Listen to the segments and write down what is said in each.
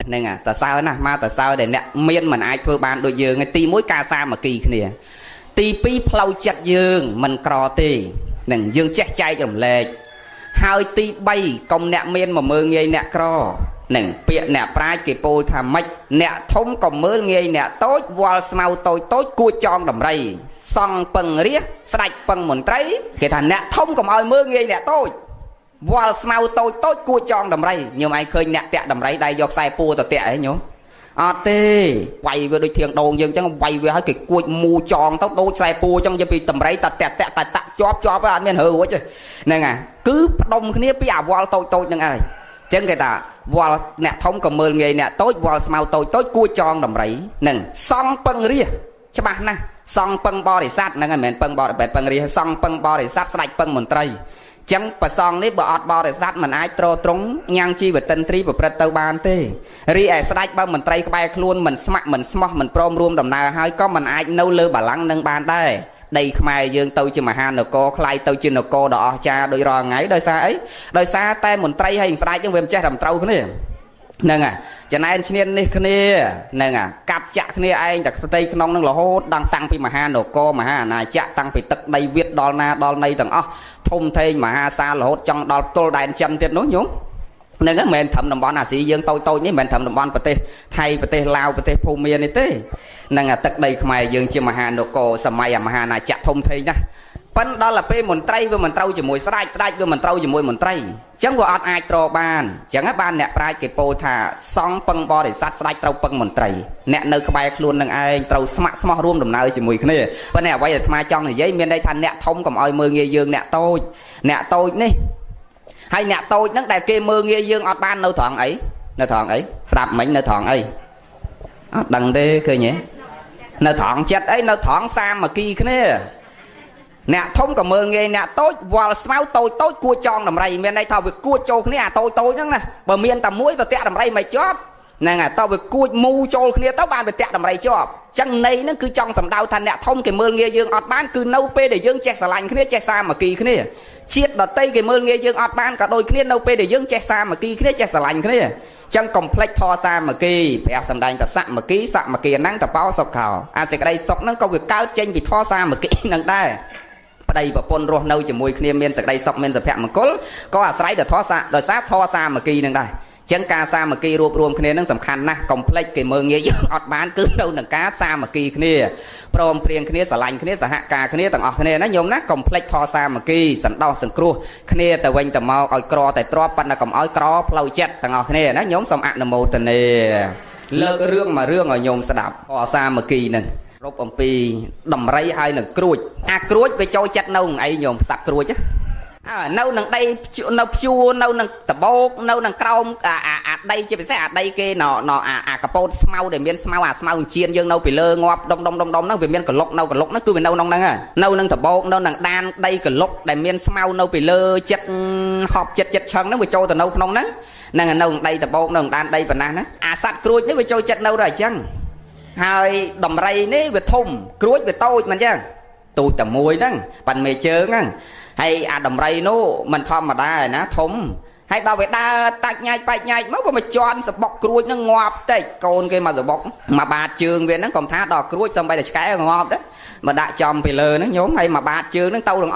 nên à tại sao nè mà tại sao để nè miên mình ai thưa ban đôi dương ngay ti mỗi ca sa mà kỳ kia ti pi plau chặt dương mình cò ti nè dương chết chay trong lệ hai ti bay công nè miên mà mơ nghe nè cò nè bịa nè prai kì pô tham mạch nè thông còn mơ nghe nè tối wall smau tối cua tròn đầm rầy xong bằng riết sạch bằng một trái kể thằng nè thông còn ơi mơ nghe nè tôi wall smau tôi cua tròn đầm rầy nhưng mà ai khơi nè tẹt đầm rầy đây do sai pua tẹt ấy nhớ tê quay về đôi thiền đồn dương chẳng quay về hai cái cua mù tròn tóc đôi sai pua trong giờ bị tầm rẫy tạt chóp với anh men hư quá chứ nên à cứ đông cái nếp bây wall tôi nhưng ai chẳng cái ta wall nè thông còn mơ nghề nè tối wall smau tôi cua tròn đầm rẫy nè xong bằng ria cho bạn nè xong bằng bò để sát nè mình bằng bò để bằng ria xong bằng bò để sát sạch bằng một tray chẳng bà xong ní bà ọt bò để sát mình ai trô trúng nhang chi về tân trí và prật tâu ban tê ri ai sạch bằng mình tray cái bay luôn mình smack mình smart mình prom room đầm nào hơi có mình ai nấu lơ bà lăng nâng ban đây đây khai dương tâu chứ mà ha nô cô khai tâu chứ nô cô đỏ cha đôi rò ngáy đôi xa ấy đôi xa tay mình tray hay sạch chứ về chết đầm trâu cái này nâng à cho nên xin đi kia nâng à cặp chặt kia anh đặt tay nông nâng là hốt đang tăng vì mà ha nổ co mà ha này chặt tăng vì tất đây viết đo na đo này tầng thông thê mà ha xa là hốt trong đo tôi đại chân tiết nối nhúng nên các mình thầm đồng bọn là sĩ dương tôi nhé mình thầm đồng bọn bật thay bật lao bật phô miên này thế nâng à tất đây mày dương chưa mà ha nổ co sầm mày mà ha này chặt thông thê nhá phân đó là pe mình tray với mình trâu chỉ mùi sạch với mình trâu chỉ mùi mình tray chẳng có ai trò ban chẳng các ban nè prai cái po thả xong phân bò để sát sạch trâu phân mình tray nè nơi các bài luôn đừng ai trâu smart room đầm nào chỉ mùi cái này bên nè quay mai trong thì giấy miền đây thành nè thông còn oi mưa nghe dương nè tôi ní hay nè tôi nó đại kia mưa nghe dương ọt ban nơi thọn ấy đạp mình nơi thọn ấy đằng đê cười nhé nơi thọn chết ấy nơi thọn xa mà kia cái này nè thông còn mơ nghe nè tối wall smau tôi cua tròn đầm rầy miền đây thao việc cua trâu kia tôi nữa nè bờ miền tầm muối tao tẹt đầm rầy mày chóp nè à tao việc cua mu trâu kia tao ban về tẹt đầm rầy chóp chẳng này nó cứ trong sầm đau thành nè thông cái mơ nghe dương ọt ban cứ nâu pe để dương che xà lạnh kia che xa mà kỳ kia chiết đợt tây cái mơ nghe dương ọt ban cả đôi kia nâu pe để dương che xa mà kỳ kia che xà lạnh kia chẳng complex tho xa mà kỳ phải sầm đành ta sạ mà kỳ nắng ta bao sọc khảo sẽ cái đây sọc nó công việc cao trên vì tho xa mà kỳ nắng đây đây và pôn rô nâu chỉ mùi kia miền sạc đây sọc miền sạc phẹn mà có à sải để sát tho xa mà kỳ nâng đây chân ca xa mà kỳ rùm kia nâng sầm khăn na complex cái mơ nghe dương ọt bán cứ đâu nâng cá xa mà kỳ kia prom prieng kia xà lạnh kia xà hạ ca kia tầng ọt kia nó nhôm nát complex tho xa mà kỳ sẵn đau sẵn cua kia từ quanh từ mau oi cro tại tro pan là cầm oi cro plau chết tầng ọt kia nó nhôm xong ạ nằm mồ tần nè lơ cái rương ở nhôm sẽ đạp tho xa mà kỳ nè rốt ông pi đầm rây hay là cruôi về cho chặt nâu ấy nhôm sặc cruôi chứ nâu nằng đây nâu chua nâu nằng tập bô nâu nằng cong đây chứ phải sẽ đây kia nó cà pô smau để miên smau chiên dương nâu bị lơ ngọp đông nó về miên cà lốc nó cứ về nâu nong nè nâu nằng tập bô nâu nằng đan đây cà lốc để miên smau nâu bị lơ chất họp chất chân nó về cho từ nâu nong nè nằng nâu đây tập bô nâu đan đây và nan á sặc cruôi nó về cho chất nâu rồi chăng hai đầm rây ní về thùng cruôi về tôi mình chứ tôi tầm mùi đó bạn mày chơi á hay đầm rây nó mình thom mà đa ná thùng hay đâu về đa tạch nhai mất mà cho sập bọc cruôi nó ngọt đấy con kia mà rồi bọc mà bà trường về nó còn thá đỏ cruôi xong bây giờ cái ngọt đó mà đã chồng về lơ nó nhóm hay mà bà trường nó tâu đừng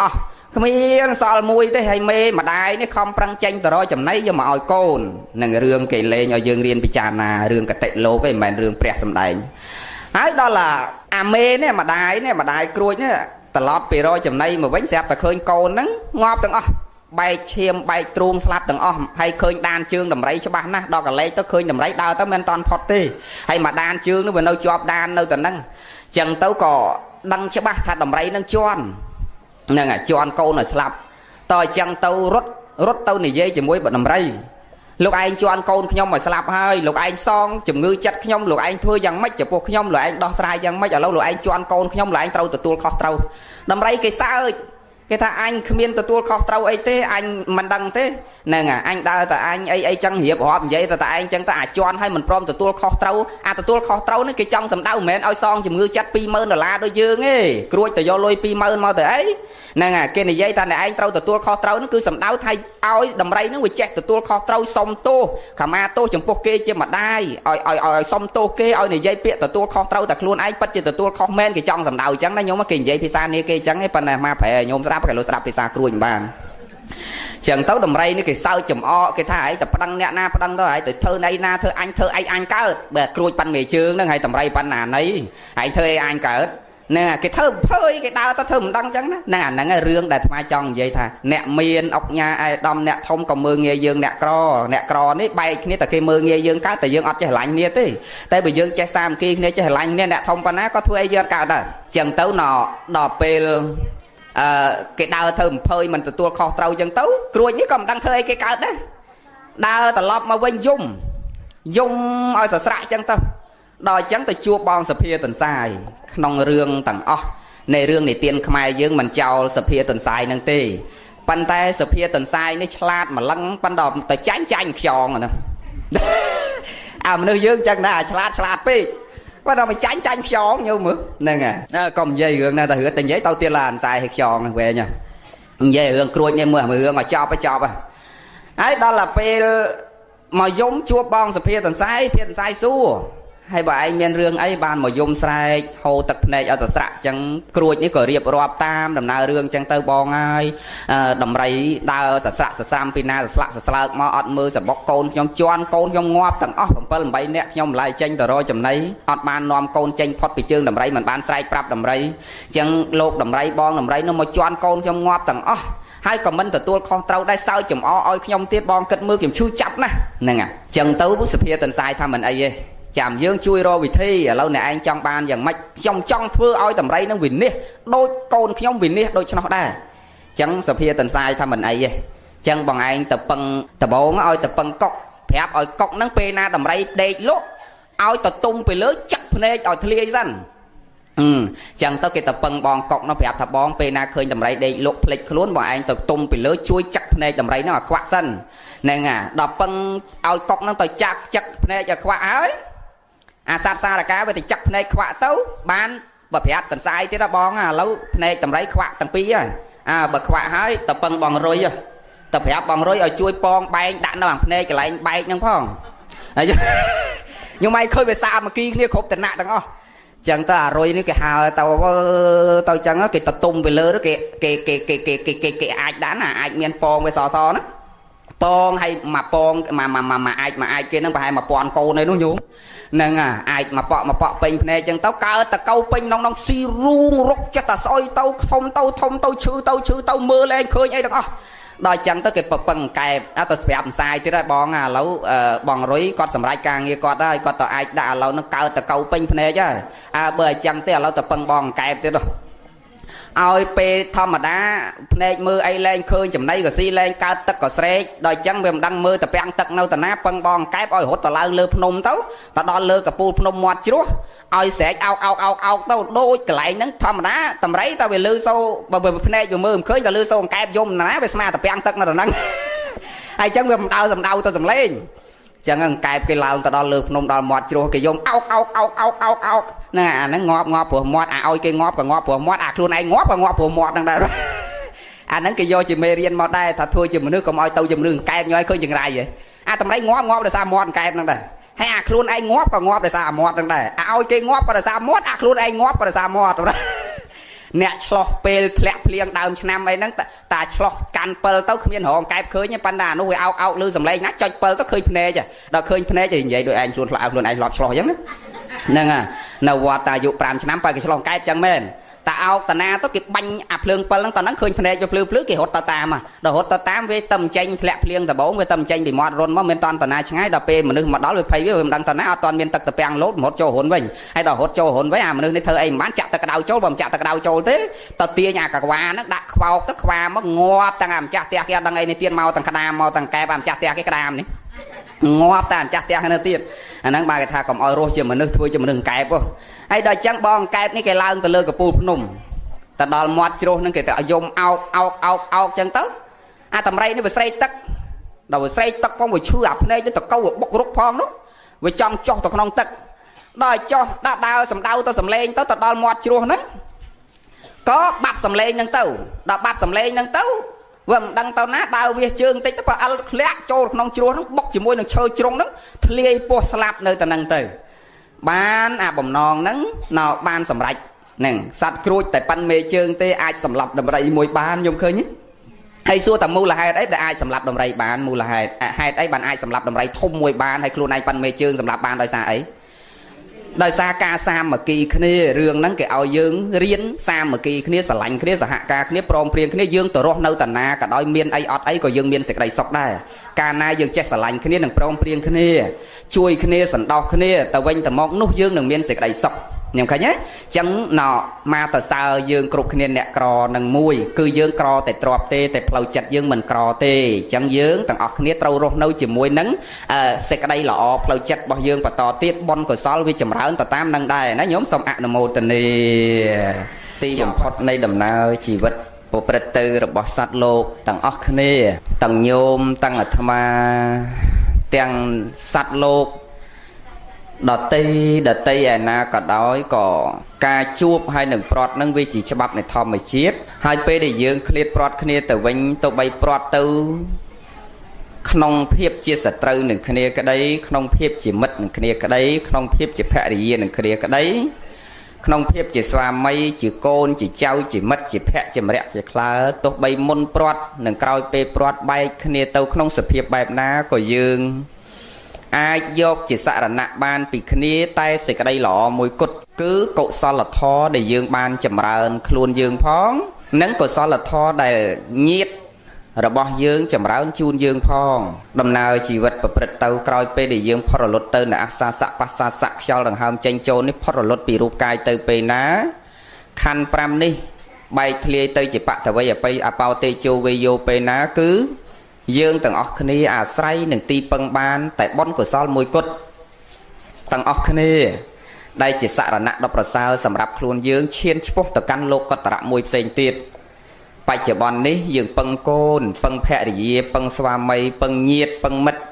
không biết sao mùi thế hay mê mà đai nó không prăng tranh tờ rồi chầm nấy cho mà oi côn nè rương kể lê nhỏ dương riêng bị tràn rương cả tệ lô cái màn rương prẹt xong đầy ấy đó là mê nè mà đai cruôi nè tờ lót bị rồi chầm nay mà bánh xẹp ta khơi côn nắng ngọt từng bay chiêm bay truông slap từng hay khơi đan chương đầm rẫy cho bạn nè đó cả lấy tới khơi đầm rẫy đào tới men toàn phật đi hay mà đan chương nó về nơi chọp đan nơi tận năng chẳng tấu cỏ đăng cho bác thật đầm rẫy nâng choan nè choan câu này slap tỏi chẳng tấu rốt tấu này dây chỉ muối bận đầm rẫy lúc anh choan câu nhom mà slap hơi lúc anh xong chùm ngư chất nhom lúc anh thưa rằng mấy chụp cuộc nhom lúc anh đo sai rằng mấy ở lâu lúc anh choan câu nhom lúc anh trâu từ tua khó trâu đầm rẫy cái sao ơi គេថាអញគ្មានទទួលខុសត្រូវអីទេអញមិនដឹងទេហ្នឹងអញដើរតែអញអីចឹងរៀបរាប់និយាយតែឯងចឹងទៅអាចជន់ឲ្យមិនព្រមទទួលខុសត្រូវអាទទួលខុសត្រូវនេះគេចង់សម្ដៅមិនមែនឲ្យសងជំងឺចិត្ត$20000ដូចយើងទេគ្រួចទៅយកលុយ20000មកទៅអីហ្នឹងគេនិយាយថាអ្នកឯងត្រូវទទួលខុសត្រូវនោះគឺសម្ដៅថាឲ្យដំរីនឹងវាចេះទទួលខុសត្រូវសុំទោសខមាទោសចំពោះគេជាម្ដាយឲ្យសុំទោសគេឲ្យនិយាយពាក្យទទួលខុសត្រូវតែខ្លួនឯងពិតជាទទួលខុសមែនគេចង់សម្ដៅចឹងណាញោមគេនិយាយភាសានេះគេចឹងឯងប៉ុន្តែមកប្រែញោមស្ដាប់គេលើស្ដាប់ភាសាគ្រួចមិនបានចឹងទៅដំរីនេះគេសើចចំអកគេថាឯងទៅប្តឹងអ្នកណាប្តឹងទៅឯងទៅធ្វើណីណាធ្វើអញធ្វើអីអញកើតបើគ្រួចប៉ាន់មេជើងហ្នឹងហើយដំរីប៉ាន់ណាណីឯងធ្វើអីអញកើតហ្នឹងគេធ្វើភើយគេដើរទៅធ្វើមិនដឹងចឹងណាហ្នឹងអាហ្នឹងរឿងដែលអាត្មាចង់និយាយថាអ្នកមានអុកញ៉ាអេដំអ្នកធំក៏មើងងាយយើងអ្នកក្រនេះបែកគ្នាតែគេមើងងាយយើងកើតតែយើងអត់ចេះឆ្លាញ់គ្នាទេតែបើយើងចេះសាមគ្គីគ្នាចេះឆ្លាញ់គ្នាអ្នកធំប៉ុណ្ណាក៏ធ្វើអីយើងកើតដែរចឹងទៅដល់ពេលគេដើរធ្វើអំភើយមិនទទួលខុសត្រូវចឹងទៅគ្រួចនេះក៏មិនដឹងធ្វើអីគេកើតដែរដើរត្រឡប់មកវិញយំឲ្យសស្រាក់ចឹងទៅដល់ចឹងទៅជួបបងសភាទន្សាយក្នុងរឿងទាំងអស់នៃរឿងនិទានខ្មែរយើងមិនចោលសភាទន្សាយនឹងទេប៉ុន្តែសភាទន្សាយនេះឆ្លាតម្លឹងប៉ុន្តែទៅចាញ់ខ្យងណាអាមនុស្សយើងចឹងដែរឆ្លាតពេកបើដល់មកចាញ់ខ្យងញោមមើលហ្នឹងកុំនិយាយរឿងណាតែរឿងតែនិយាយទៅទៀតឡាអន្សាយឲ្យខ្យងហ្នឹងវែងនិយាយរឿងគ្រួចនេះមើលរឿងឲ្យចប់ហើយដល់តែពេលមកយំជួបបងសភាទន្សាយសួរហើយបើឯងមានរឿងអីបានមកយំស្រែកហូរទឹកភ្នែកឲ្យទៅស្រាក់ចឹងគ្រួចនេះក៏រៀបរាប់តាមដំណើររឿងចឹងទៅបងហើយដំរីដើរសស្រាក់សស្រាំពីណាស្លាក់ស្លើកមកអត់មើលសបុកកូនខ្ញុំជន់កូនខ្ញុំងាប់ទាំងអស់7 8នាក់ខ្ញុំម្លាយចេញទៅរកចំណីអត់បាននាំកូនចេញផុតពីជើងដំរីមិនបានស្រែកប្រាប់ដំរីចឹងលោកដំរីបងដំរីនោះមកជន់កូនខ្ញុំងាប់ទាំងអស់ហើយក៏មិនទទួលខុសត្រូវដែរសើចចំអឲ្យខ្ញុំទៀតបងគិតមើលខ្ញុំឈឺចាប់ណាស់ហ្នឹងចឹងទៅសភាទន្សាយថាមិនអីទេចាំយើងជួយរកវិធីឥឡូវអ្នកឯងចង់បានយ៉ាងម៉េចខ្ញុំចង់ធ្វើឲ្យតម្រៃនឹងវិនិច្ឆ័យដូចកូនខ្ញុំវិនិច្ឆ័យដូចឆ្នោះដែរអញ្ចឹងសភាទន្សាយថាមិនអីទេអញ្ចឹងបងឯងទៅពឹងដបងឲ្យទៅពឹងកុកប្រាប់ឲ្យកុកហ្នឹងពេលណាតម្រៃដេកលក់ឲ្យទៅទុំពីលើចាក់ភ្នែកឲ្យធ្លាយសិនអញ្ចឹងទៅគេទៅពឹងបងកុកនោះប្រាប់ថាបងពេលណាឃើញតម្រៃដេកលក់ភ្លេចខ្លួនបងឯងទៅទុំពីលើជួយចាក់ភ្នែកតម្រៃហ្នឹងឲ្យខ្វាក់សិនហ្នឹងដល់ពឹងឲ្យកុកហ្នឹងទៅចាក់ភ្នែកឲ្យខ្វាក់ហើយអាសត្វសារកាវាទៅចាក់ភ្នែកខ្វាក់ទៅបានបើប្រាប់តន្សាយទៀតបងឥឡូវភ្នែកតម្រៃខ្វាក់ទាំងពីរហើយបើខ្វាក់ហើយទៅពឹងបងរុយទៅប្រាប់បងរុយឲ្យជួយប៉ងបែងដាក់នៅអាភ្នែកកន្លែងបែកហ្នឹងផងហើយខ្ញុំឯងឃើញវាសាមគ្គីគ្នាគ្រប់តំណាក់ទាំងអស់ចឹងទៅអារុយនេះគេហៅទៅចឹងគេទៅទុំទៅលើគេអាចដាក់ណាអាចមានប៉ងវាសណាប៉ងឲ្យមកប៉ងមកអាចគេហ្នឹងប្រហែល1000កូនឯនោះញោមហ្នឹងអាចមកប៉ក់ពេញភ្នែកចឹងទៅកើតតកៅពេញក្នុងស៊ីរូងរុកចិត្តតែស្អុយទៅធំទៅឈឺទៅមើលលែងឃើញអីទាំងអស់ដល់ចឹងទៅគេប្រពឹងកែបទៅស្រាប់ផ្សាយទៀតហើយបងឥឡូវបងរុយគាត់សម្រេចការងារគាត់ហើយគាត់ទៅអាចដាក់ឥឡូវនឹងកើតតកៅពេញភ្នែកហើយបើអញ្ចឹងទេឥឡូវទៅពឹងបងកែបទៀតឲ្យពេលធម្មតាភ្នែកមើលអីលែងឃើញចំណៃក៏ស៊ីលែងកើតទឹកក៏ស្រេកដល់អញ្ចឹងវាមិនដឹងមើលតែពាំងទឹកនៅតាណាពឹងបងកែបឲ្យរត់ទៅឡើងលើភ្នំទៅដល់លើកពូលភ្នំមាត់ជ្រោះឲ្យស្រែកអោកទៅដូចកន្លែងហ្នឹងធម្មតាតម្រៃតែវាលឺសូបើភ្នែកវាមើលមិនឃើញក៏លឺសូកែបយំណាវាស្មាតែពាំងទឹកនៅតាហ្នឹងហើយអញ្ចឹងវាមិនដើរសំដៅទៅសំឡេងចឹងកែបគេឡើងទៅដល់លើភ្នំដល់មាត់ជ្រោះគេយំអោកណាអាហ្នឹងងាប់ព្រោះមាត់ឲ្យគេងាប់ក៏ងាប់ព្រោះមាត់អាខ្លួនឯងងាប់ក៏ងាប់ព្រោះមាត់ហ្នឹងដែរអាហ្នឹងគេយកជាមេរៀនមកដែរថាធ្វើជាមនុស្សកុំឲ្យទៅជំនឿកែបញយឃើញចង្រៃហ៎អាតម្រៃងាប់ដោយសារមាត់កែបហ្នឹងដែរហើយអាខ្លួនឯងងាប់ក៏ងាប់ដោយសារមាត់ហ្នឹងដែរឲ្យគេងាប់ក៏ដោយសារមាត់អាខ្លួនឯងងាប់ក៏ដោយសារមាត់អ្នកឆ្លោះពេលធ្លាក់ភ្លៀងដើមឆ្នាំអីហ្នឹងតាឆ្លោះកាន់ពិលទៅគ្មានរងកែបឃើញប៉ុន្តែអានោះវាអោកលឺសំឡេងណាចុចពិលទៅឃើញភ្នែកដល់ឃើញភ្នែកនិយាយដូចឯងខ្លួនឯងធ្លាប់ឆ្លោះអញ្ចឹងហ្នឹងនៅវត្តតាអាយុ5ឆ្នាំបើគេឆ្លោះកែបអញ្ចឹងមែនតាអោកតាណាទៅគេបាញ់អាភ្លើងពិលហ្នឹងតហ្នឹងឃើញភ្នែកវាភ្លឺគេរត់ទៅតាមដល់រត់ទៅតាមវាទៅចេញធ្លាក់ភ្លៀងដបងវាទៅចេញពីមាត់រុនមកមានតន់តាណាឆ្ងាយដល់ពេលមនុស្សមកដល់វាភ័យវាមិនដឹងតាណាអត់តន់មានទឹកតាពាំងលោតរត់ចូលរុនវិញហើយដល់រត់ចូលរុនវិញអាមនុស្សនេះធ្វើអីមិនបានចាក់ទឹកក្តៅចូលបើមិនចាក់ទឹកក្តៅចូលទេទៅទាញអាកក្វាហ្នឹងដាក់ខ្វោកទៅខ្វាមកងាប់ទាំងអាម្ចាស់ផ្ទះគេអត់ដឹងអីនេះទៀតមកទាំងក្តាមមកទាំងកែបអាម្ចាស់ផ្ទះគេក្តាមនេះងាប់តែម្ចាស់ផ្ទះនៅទៀតអាហ្នឹងបើគេថាកុំឲ្យរស់ជាមនុស្សធ្វើជាមនុស្សកែបហ៎ហើយដល់អញ្ចឹងបងកែបនេះគេឡើងទៅលើកពូលភ្នំ តែដល់មាត់ជ្រោះហ្នឹងគេទៅឲ្យយំអោកចឹងទៅអាតម្រៃនេះវាស្រែកទឹកដល់វាស្រែកទឹកផងវាឈឺអាភ្នែកទៅកៅវាបុករុកផងនោះវាចង់ចុះទៅក្នុងទឹកដល់ចុះដាក់ដើរសំដៅទៅសំលេងទៅដល់មាត់ជ្រោះហ្នឹងក៏បាត់សំលេងហ្នឹងទៅដល់បាត់សំលេងហ្នឹងទៅវាមិនដឹងទៅណាដើរវាជើងតិចទៅបើអិលធ្លាក់ចូលក្នុងជ្រោះហ្នឹងបុកជាមួយនឹងឈើជ្រុងហ្នឹងធ្លាយពោះស្លាប់នៅតែហ្នឹងទៅបានអាបំណងហ្នឹងណោបានសម្រេចហ្នឹងសត្វក្រួចតែប៉ិនមេជើងទេអាចសម្លាប់ដំរីមួយបានខ្ញុំឃើញទេហើយសួរតែមូលហេតុអីដែលអាចសម្លាប់ដំរីបានមូលហេតុហេតុអីបានអាចសម្លាប់ដំរីធំមួយបានហើយខ្លួនឯងប៉ិនមេជើងសម្លាប់បានដោយសារអីដោយសារការសាមគ្គីគ្នារឿងហ្នឹងគេឲ្យយើងរៀនសាមគ្គីគ្នាស្រឡាញ់គ្នាសហការគ្នាព្រមព្រៀងគ្នាយើងទៅរស់នៅតាណាក៏ដោយមានអីអត់អីក៏យើងមានសេចក្តីសុខដែរកាលណាយើងចេះស្រឡាញ់គ្នានិងព្រមព្រៀងគ្នាជួយគ្នាសន្តោសគ្នាទៅវិញទៅមកនោះយើងនឹងមានសេចក្តីសុខខ្ញុំឃើញទេអញ្ចឹងណោមកតសើយើងគ្រប់គ្នាអ្នកក្រនឹងមួយគឺយើងក្រតែទ្របទេតែផ្លូវចិត្តយើងមិនក្រទេអញ្ចឹងយើងទាំងអស់គ្នាត្រូវរស់នៅជាមួយនឹងសេចក្តីល្អផ្លូវចិត្តរបស់យើងបន្តទៀតបុណ្យកុសលវាចម្រើនទៅតាមនឹងដែរណាញោមសូមអនុមោទនាទីបំផុតនៃដំណើរជីវិតប្រព្រឹត្តទៅរបស់សត្វលោកទាំងអស់គ្នាទាំងញោមទាំងអាត្មាទាំងសត្វលោកដតីឯណាក៏ដោយក៏ការជួបហើយនឹងប្រត់នឹងវាជាច្បាប់នៃធម្មជាតិហើយពេលដែលយើងឃ្លាតប្រត់គ្នាទៅវិញទៅបីប្រត់ទៅក្នុងភាពជាសត្រូវនឹងគ្នាក្តីក្នុងភាពជាមិត្តនឹងគ្នាក្តីក្នុងភាពជាភរិយានឹងគ្នាក្តីក្នុងភាពជាស្វាមីជាកូនជាចៅជាមិត្តជាភក្តិជាម្រាក់ជាក្លើទោះបីមុនប្រត់និងក្រោយពេលប្រត់បែកគ្នាទៅក្នុងសភាពបែបណាក៏យើងអាចយកជាសរណៈបានពីគ្នាតែសេចក្តីល្អមួយគត់គឺកុសលធម៌ដែលយើងបានចម្រើនខ្លួនយើងផងនិងកុសលធម៌ដែលញាតិរបស់យើងចម្រើនជូនយើងផងដំណើរជីវិតប្រព្រឹត្តទៅក្រោយពេលដែលយើងផុតរលត់ទៅនៅអសាសៈបសាសៈខ្យល់ដង្ហើមចេញចូលនេះផុតរលត់ពីរូបកាយទៅពេលណាខណ្ឌ5នេះបែកធ្លាយទៅជាបតវ័យអបិអបោតេជោវេយោពេលណាគឺយើងទាំងអស់គ្នាអាស្រ័យនឹងទីពឹងបានតែបុណ្យកុសលមួយគត់ទាំងអស់គ្នាដែលជាសរណៈដ៏ប្រសើរសម្រាប់ខ្លួនយើងឈានឆ្ពោះទៅកាន់លោកកតរៈមួយផ្សេងទៀតបច្ចុប្បន្ននេះយើងពឹងកូនពឹងភរិយាពឹងស្វាមីពឹងញាតិពឹងមិត្ត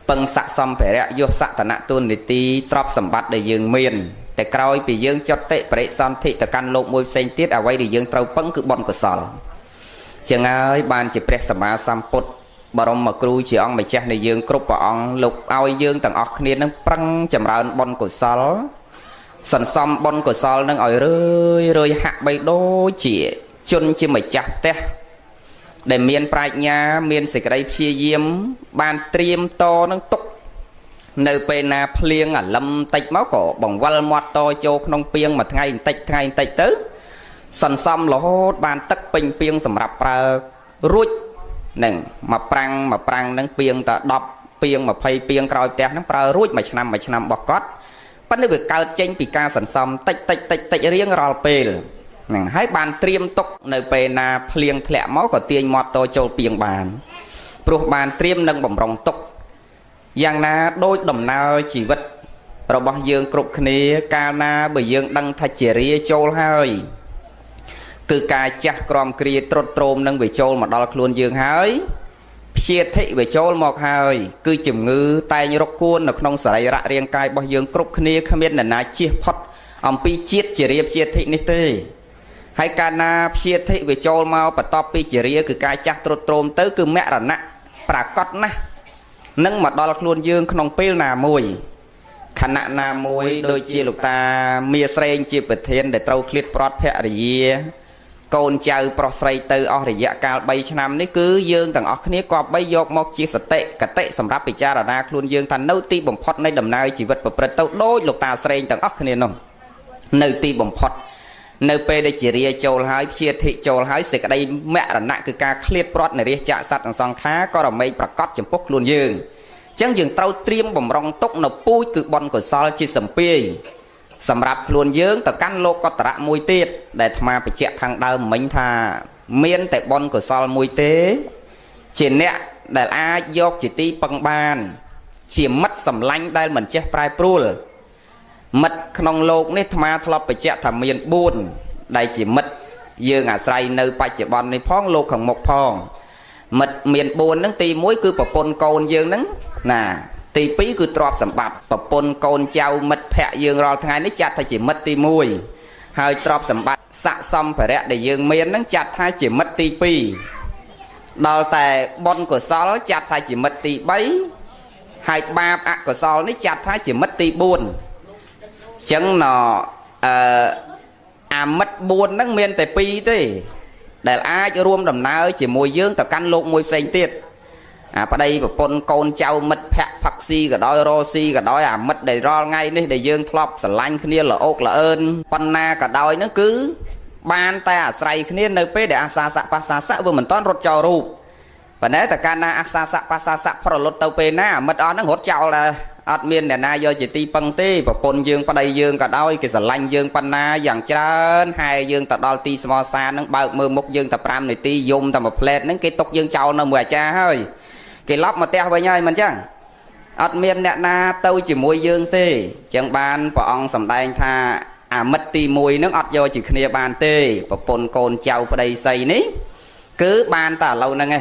ពឹងស័ក្តិសម្ភារៈយសសតនៈទូននីតិទ្រព្យសម្បត្តិដែលយើងមានតែក្រោយពីយើងចុតតិបរិសន្ធិទៅកាន់លោកមួយផ្សេងទៀតអ្វីដែលយើងត្រូវពឹងគឺបុណ្យកុសលចឹងហើយបានជាព្រះសម្មាសម្ពុទ្ធបរមគ្រូជាអង្គម្ចាស់នៃយើងគ្រប់ព្រះអង្គលោកឲ្យយើងទាំងអស់គ្នានឹងប្រឹងចម្រើនបុណ្យកុសលសន្សំបុណ្យកុសលនឹងឲ្យរឿយហាក់បីដូចជាជនជាម្ចាស់ផ្ទះដែលមានប្រាជ្ញាមានសេចក្តីព្យាយាមបានត្រៀមតនឹងទុកនៅពេលណាភ្លៀងអាលឹមតិចមកក៏បង្វិលមាត់តចូលក្នុងពាងមួយថ្ងៃបន្តិចទៅសន្សំរហូតបានទឹកពេញពាងសម្រាប់ប្រើរួចនឹងមកប្រាំងហ្នឹងពាងតែ10ពាង20ពាងក្រោយផ្ទះហ្នឹងប្រើរួចមួយឆ្នាំរបស់គាត់ប៉ុន្តែវាកើតចេញពីការសន្សំតិចរៀងរាល់ពេលហ្នឹងហើយបានត្រៀមទុកនៅពេលណាភ្លៀងធ្លាក់មកក៏ទាញមាត់តចូលពាងបានព្រោះបានត្រៀមនឹងបំរុងទុកយ៉ាងណាដូចដំណើរជីវិតរបស់យើងគ្រប់គ្នាកាលណាបើយើងដឹងថាជារាចូលហើយគឺការចាស់ក្រំគ្រាត្រុតត្រោមនឹងវាចូលមកដល់ខ្លួនយើងហើយព្យាធិវាចូលមកហើយគឺជំងឺតែងរកគួននៅក្នុងសរីរៈរាងកាយរបស់យើងគ្រប់គ្នាគ្មាននរណាជៀសផុតអំពីជាតិជារាព្យាធិនេះទេហើយកាលណាព្យាធិវាចូលមកបន្ទាប់ពីជារាគឺការចាស់ត្រុតត្រោមទៅគឺមរណៈប្រកបណាស់នឹងមកដល់ខ្លួនយើងក្នុងពេលណាមួយខណៈណាមួយដូចជាលោកតាមាស្រេងជាប្រធានដែលត្រូវឃ្លាតប្រត់ភរិយាកូនចៅប្រុសស្រីទៅអស់រយៈកាល3ឆ្នាំនេះគឺយើងទាំងអស់គ្នាគប្បីយកមកជាសតិកតិសម្រាប់ពិចារណាខ្លួនយើងថានៅទីបំផុតនៃដំណើរជីវិតប្រព្រឹត្តទៅដូចលោកតាស្រេងទាំងអស់គ្នានោះនៅទីបំផុតនៅពេលដែលជារាចូលហើយព្យាធិចូលហើយសេចក្តីមរណៈគឺការឃ្លាតប្រត់នៃរាសចាកសត្វទាំងសងខាក៏រមែងប្រកបចំពោះខ្លួនយើងអញ្ចឹងយើងត្រូវត្រៀមបំរុងទុកនៅពូជគឺបុណ្យកុសលជាសម្ពាយសម្រាប់ខ្លួនយើងទៅកាន់លោកកតរៈមួយទៀតដែលអាត្មាបញ្ជាក់ខាងដើមមិញថាមានតែបុណ្យកុសលមួយទេជាអ្នកដែលអាចយកជាទីពឹងបានជាមិត្តសម្លាញ់ដែលមិនចេះប្រែប្រួលមិត្តក្នុងលោកនេះអាត្មាធ្លាប់បញ្ជាក់ថាមាន4ដែលជាមិត្ត dương à say nơi bạch chỉ bòn này phong lục khổng một phong mật miền buồn nắng tì muối cứ pôn côn dương nắng nà tì pí cứ trọp sầm bạp pôn côn trao mật phẹ dương rồi ngày nó chặt thay chỉ mật tì muối hơi trọp sầm bạp xạ xong phải rẽ để dương miền nắng chặt thay chỉ mật tì pi đào tè bon của sáu chặt thay chỉ mật tì bấy hai ba ạ của sáu nó chặt thay chỉ mật tì buồn chẳng nọ mất buồn nắng miền tây pi thế để ai cho rùm đầm na chỉ mùi dương tập căn lục mùi xanh tiệt ở đây và pôn côn trao mất phẹt phật si cả đôi rosi cả đôi mất để ro ngay đi để dương thọp sờ lanh kia là ốc là ơn panna cả đôi nó cứ ban ta sài kia nơi pe để asa sa pasa sa vừa mình toán rốt cho ru và nếu ta can na asa sa pasa sa phở lót tàu pe na mất đó nó hốt chào là ọt miền để na do chỉ ti băng tê và pôn dương qua đây dương cả đôi cái sờ lanh dương panna dạng trơn hai dương tập đo ti small sa nó bao mưa mục dương tập ram này ti dùng tập một plate nó cái tục dương chào nó mùa cha hơi cái lóc mà teo với nhau mình chẳng ọt miền nè na tâu chỉ mùi dương tê chẳng ban và ông sầm đai tha mất ti mùi nước ọt do chỉ kia ban tê và pôn côn chào qua đây xây ní cứ ban ta lâu nè nghe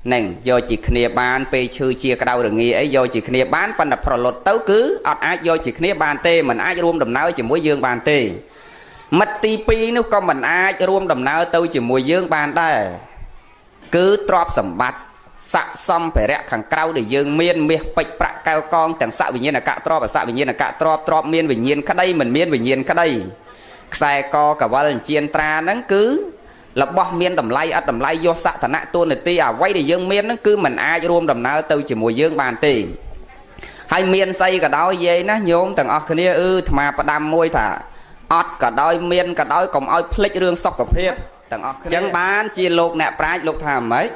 nè do chỉ kia ban pe chư chia cái đau được nghe ấy do chỉ kia bán pan đập lột tấu cứ ọt ai do chỉ kia ban tê mình ai rùm đầm náo chỉ mùi dương ban tê mất ti pi nếu có mình ai rùm đầm náo tâu chỉ mùi dương ban đây cứ trọp sầm bát xạ xong phải rẽ khẳng cao để dương miên miệt bạch bạc cao con chẳng xạ vì nhiên là cạ trọp và xạ vì nhiên là cạ trọp miên vì nhiên cái đây mình miên vì nhiên cái đây xài co cả vào lần chiên tra nó cứ là bom miên đầm lay do xạ thằng nạ tuôn này ti quay để dương miên nó cứ mình ai rùm đầm náo tâu chỉ mùi dương bàn tì hay miên xây cả đó dây nó nhôm thằng ở kia mà đam môi thả ọt cả đôi miên cả đôi còn oi plek rương sọc cặp hết thằng ở chẳng bán chia lục nè prai lục thảm mấy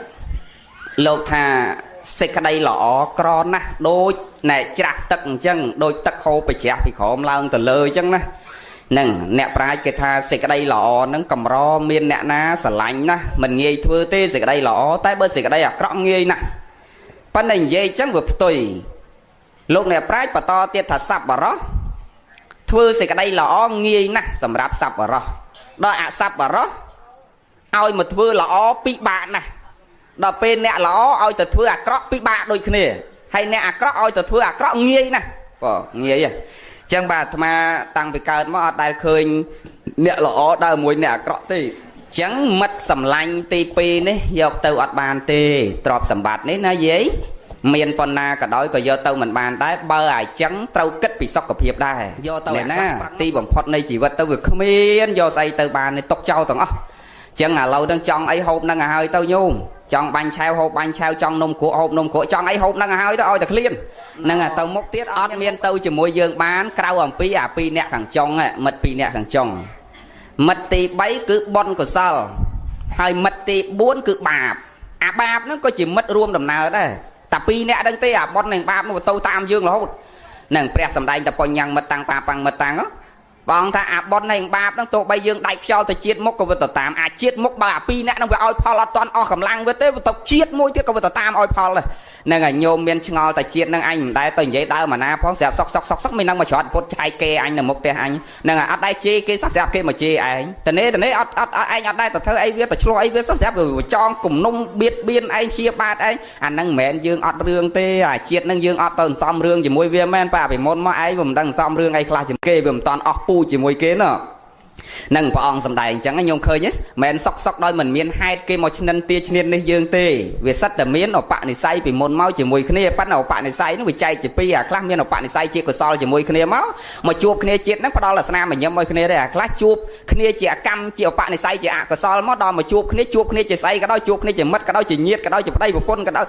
lục thà xịt cái đây lọ cron nè đôi nè chặt tật chân đôi tật khô bị chặt thì khom lao từ lời chân nè nè prai cái thà xịt cái đây lọ nó cầm ro miên nè na sờ lạnh nè mình nghe thưa tê xịt cái đây lọ tay bơi xịt cái đây cron nghe nè pan này dây chân vừa tùy lúc nè prai bà to tiệt thà sập bà đó thưa xịt cái đây lọ nghe nè sầm rạp sập bà đó đó sập bà đó ao mà thưa lọ bị bạn nè đợt bên nè lõ oi từ thưa cọ pi ba đôi kia hay nè cọ oi từ thưa cọ nghiêng nè nghiêng vậy chẳng bà mà tăng về card mà đại khơi nè lõ đào mùi nè cọ thì chẳng mất sầm lanh ti pi nè dọc tàu ọt bàn tê trọp sầm bạt nè nói giấy miền pon na cả đói có do tàu mình bàn đá bơ ải trắng trâu kết bị sốc cặp hiệp đai do tàu nè ti bằng phật này chỉ vật tàu việc không miên do say tàu bàn này tốc trâu tầng chẳng là lâu đang trong ấy hộp đang hơi tao nhung trong bánh treo hộp bánh treo trong nông của trong ấy hộp đang hơi tao oi thật liên nên là tao mốc tiết ót miên tao chỉ mùi dương bán cao bằng pi nè thằng trong mật pi nè thằng trong mật tì bấy cứ bon của sao hơi mật tì bốn cứ bạp bạp nó có chỉ mất ruộng đầm nào đấy tập pi nè đang tê bon này bạp nó tao tam dương là hốt nè pre sầm đai tập còn nhằng mật tăng mật tăng á bọn ta bọn này bạp đang tụ bay dương đại cho tới chiết mốc của vật tam chiết mốc bà pi nè nó phải oi phò toàn cầm lăng với tế tộc chiết môi thế của vật tam oi phò này nên là nhôm miên ngò tại chiết năng anh đây từng giấy đau mà na phóng xẹp sóc mình đang mà chọn phốt chai kê anh là một kê anh nên là ở đây chê cái sắc xẹp kê mà chê anh từ nãy anh ở đây tập thơ ấy viết tập chui viết sắc xẹp rồi cho cùng nông biết biên anh chia bát anh anh năng mẹn dương ọt rương tê chiết năng dương ọt tần xóm rương chỉ môi viên men bà phải môn mà ấy vùng đang xóm rương anh là chỉ kê vùng toàn ọt chỉ mùi kế nè nâng vào ông sầm đài chẳng anh nhung khơi nhé men sóc đôi mình miên hai cái một chân tia chân này dương tê về sắt tờ miến ở bạn này say vì môn máu chỉ mùi kia bắt đầu bạn này say nó bị chay chỉ pi class miên ở bạn này say chia của sol chỉ mùi kia máu mà chuột kia chết nó đó là nam mà nhâm mùi kia đây class chuột kia chỉ cam chỉ ở bạn này say chỉ của sol máu đó mà chuột kia chỉ say cái đó chuột kia chỉ mất cái đó chỉ nhiệt cái đó chỉ đây một con cái đó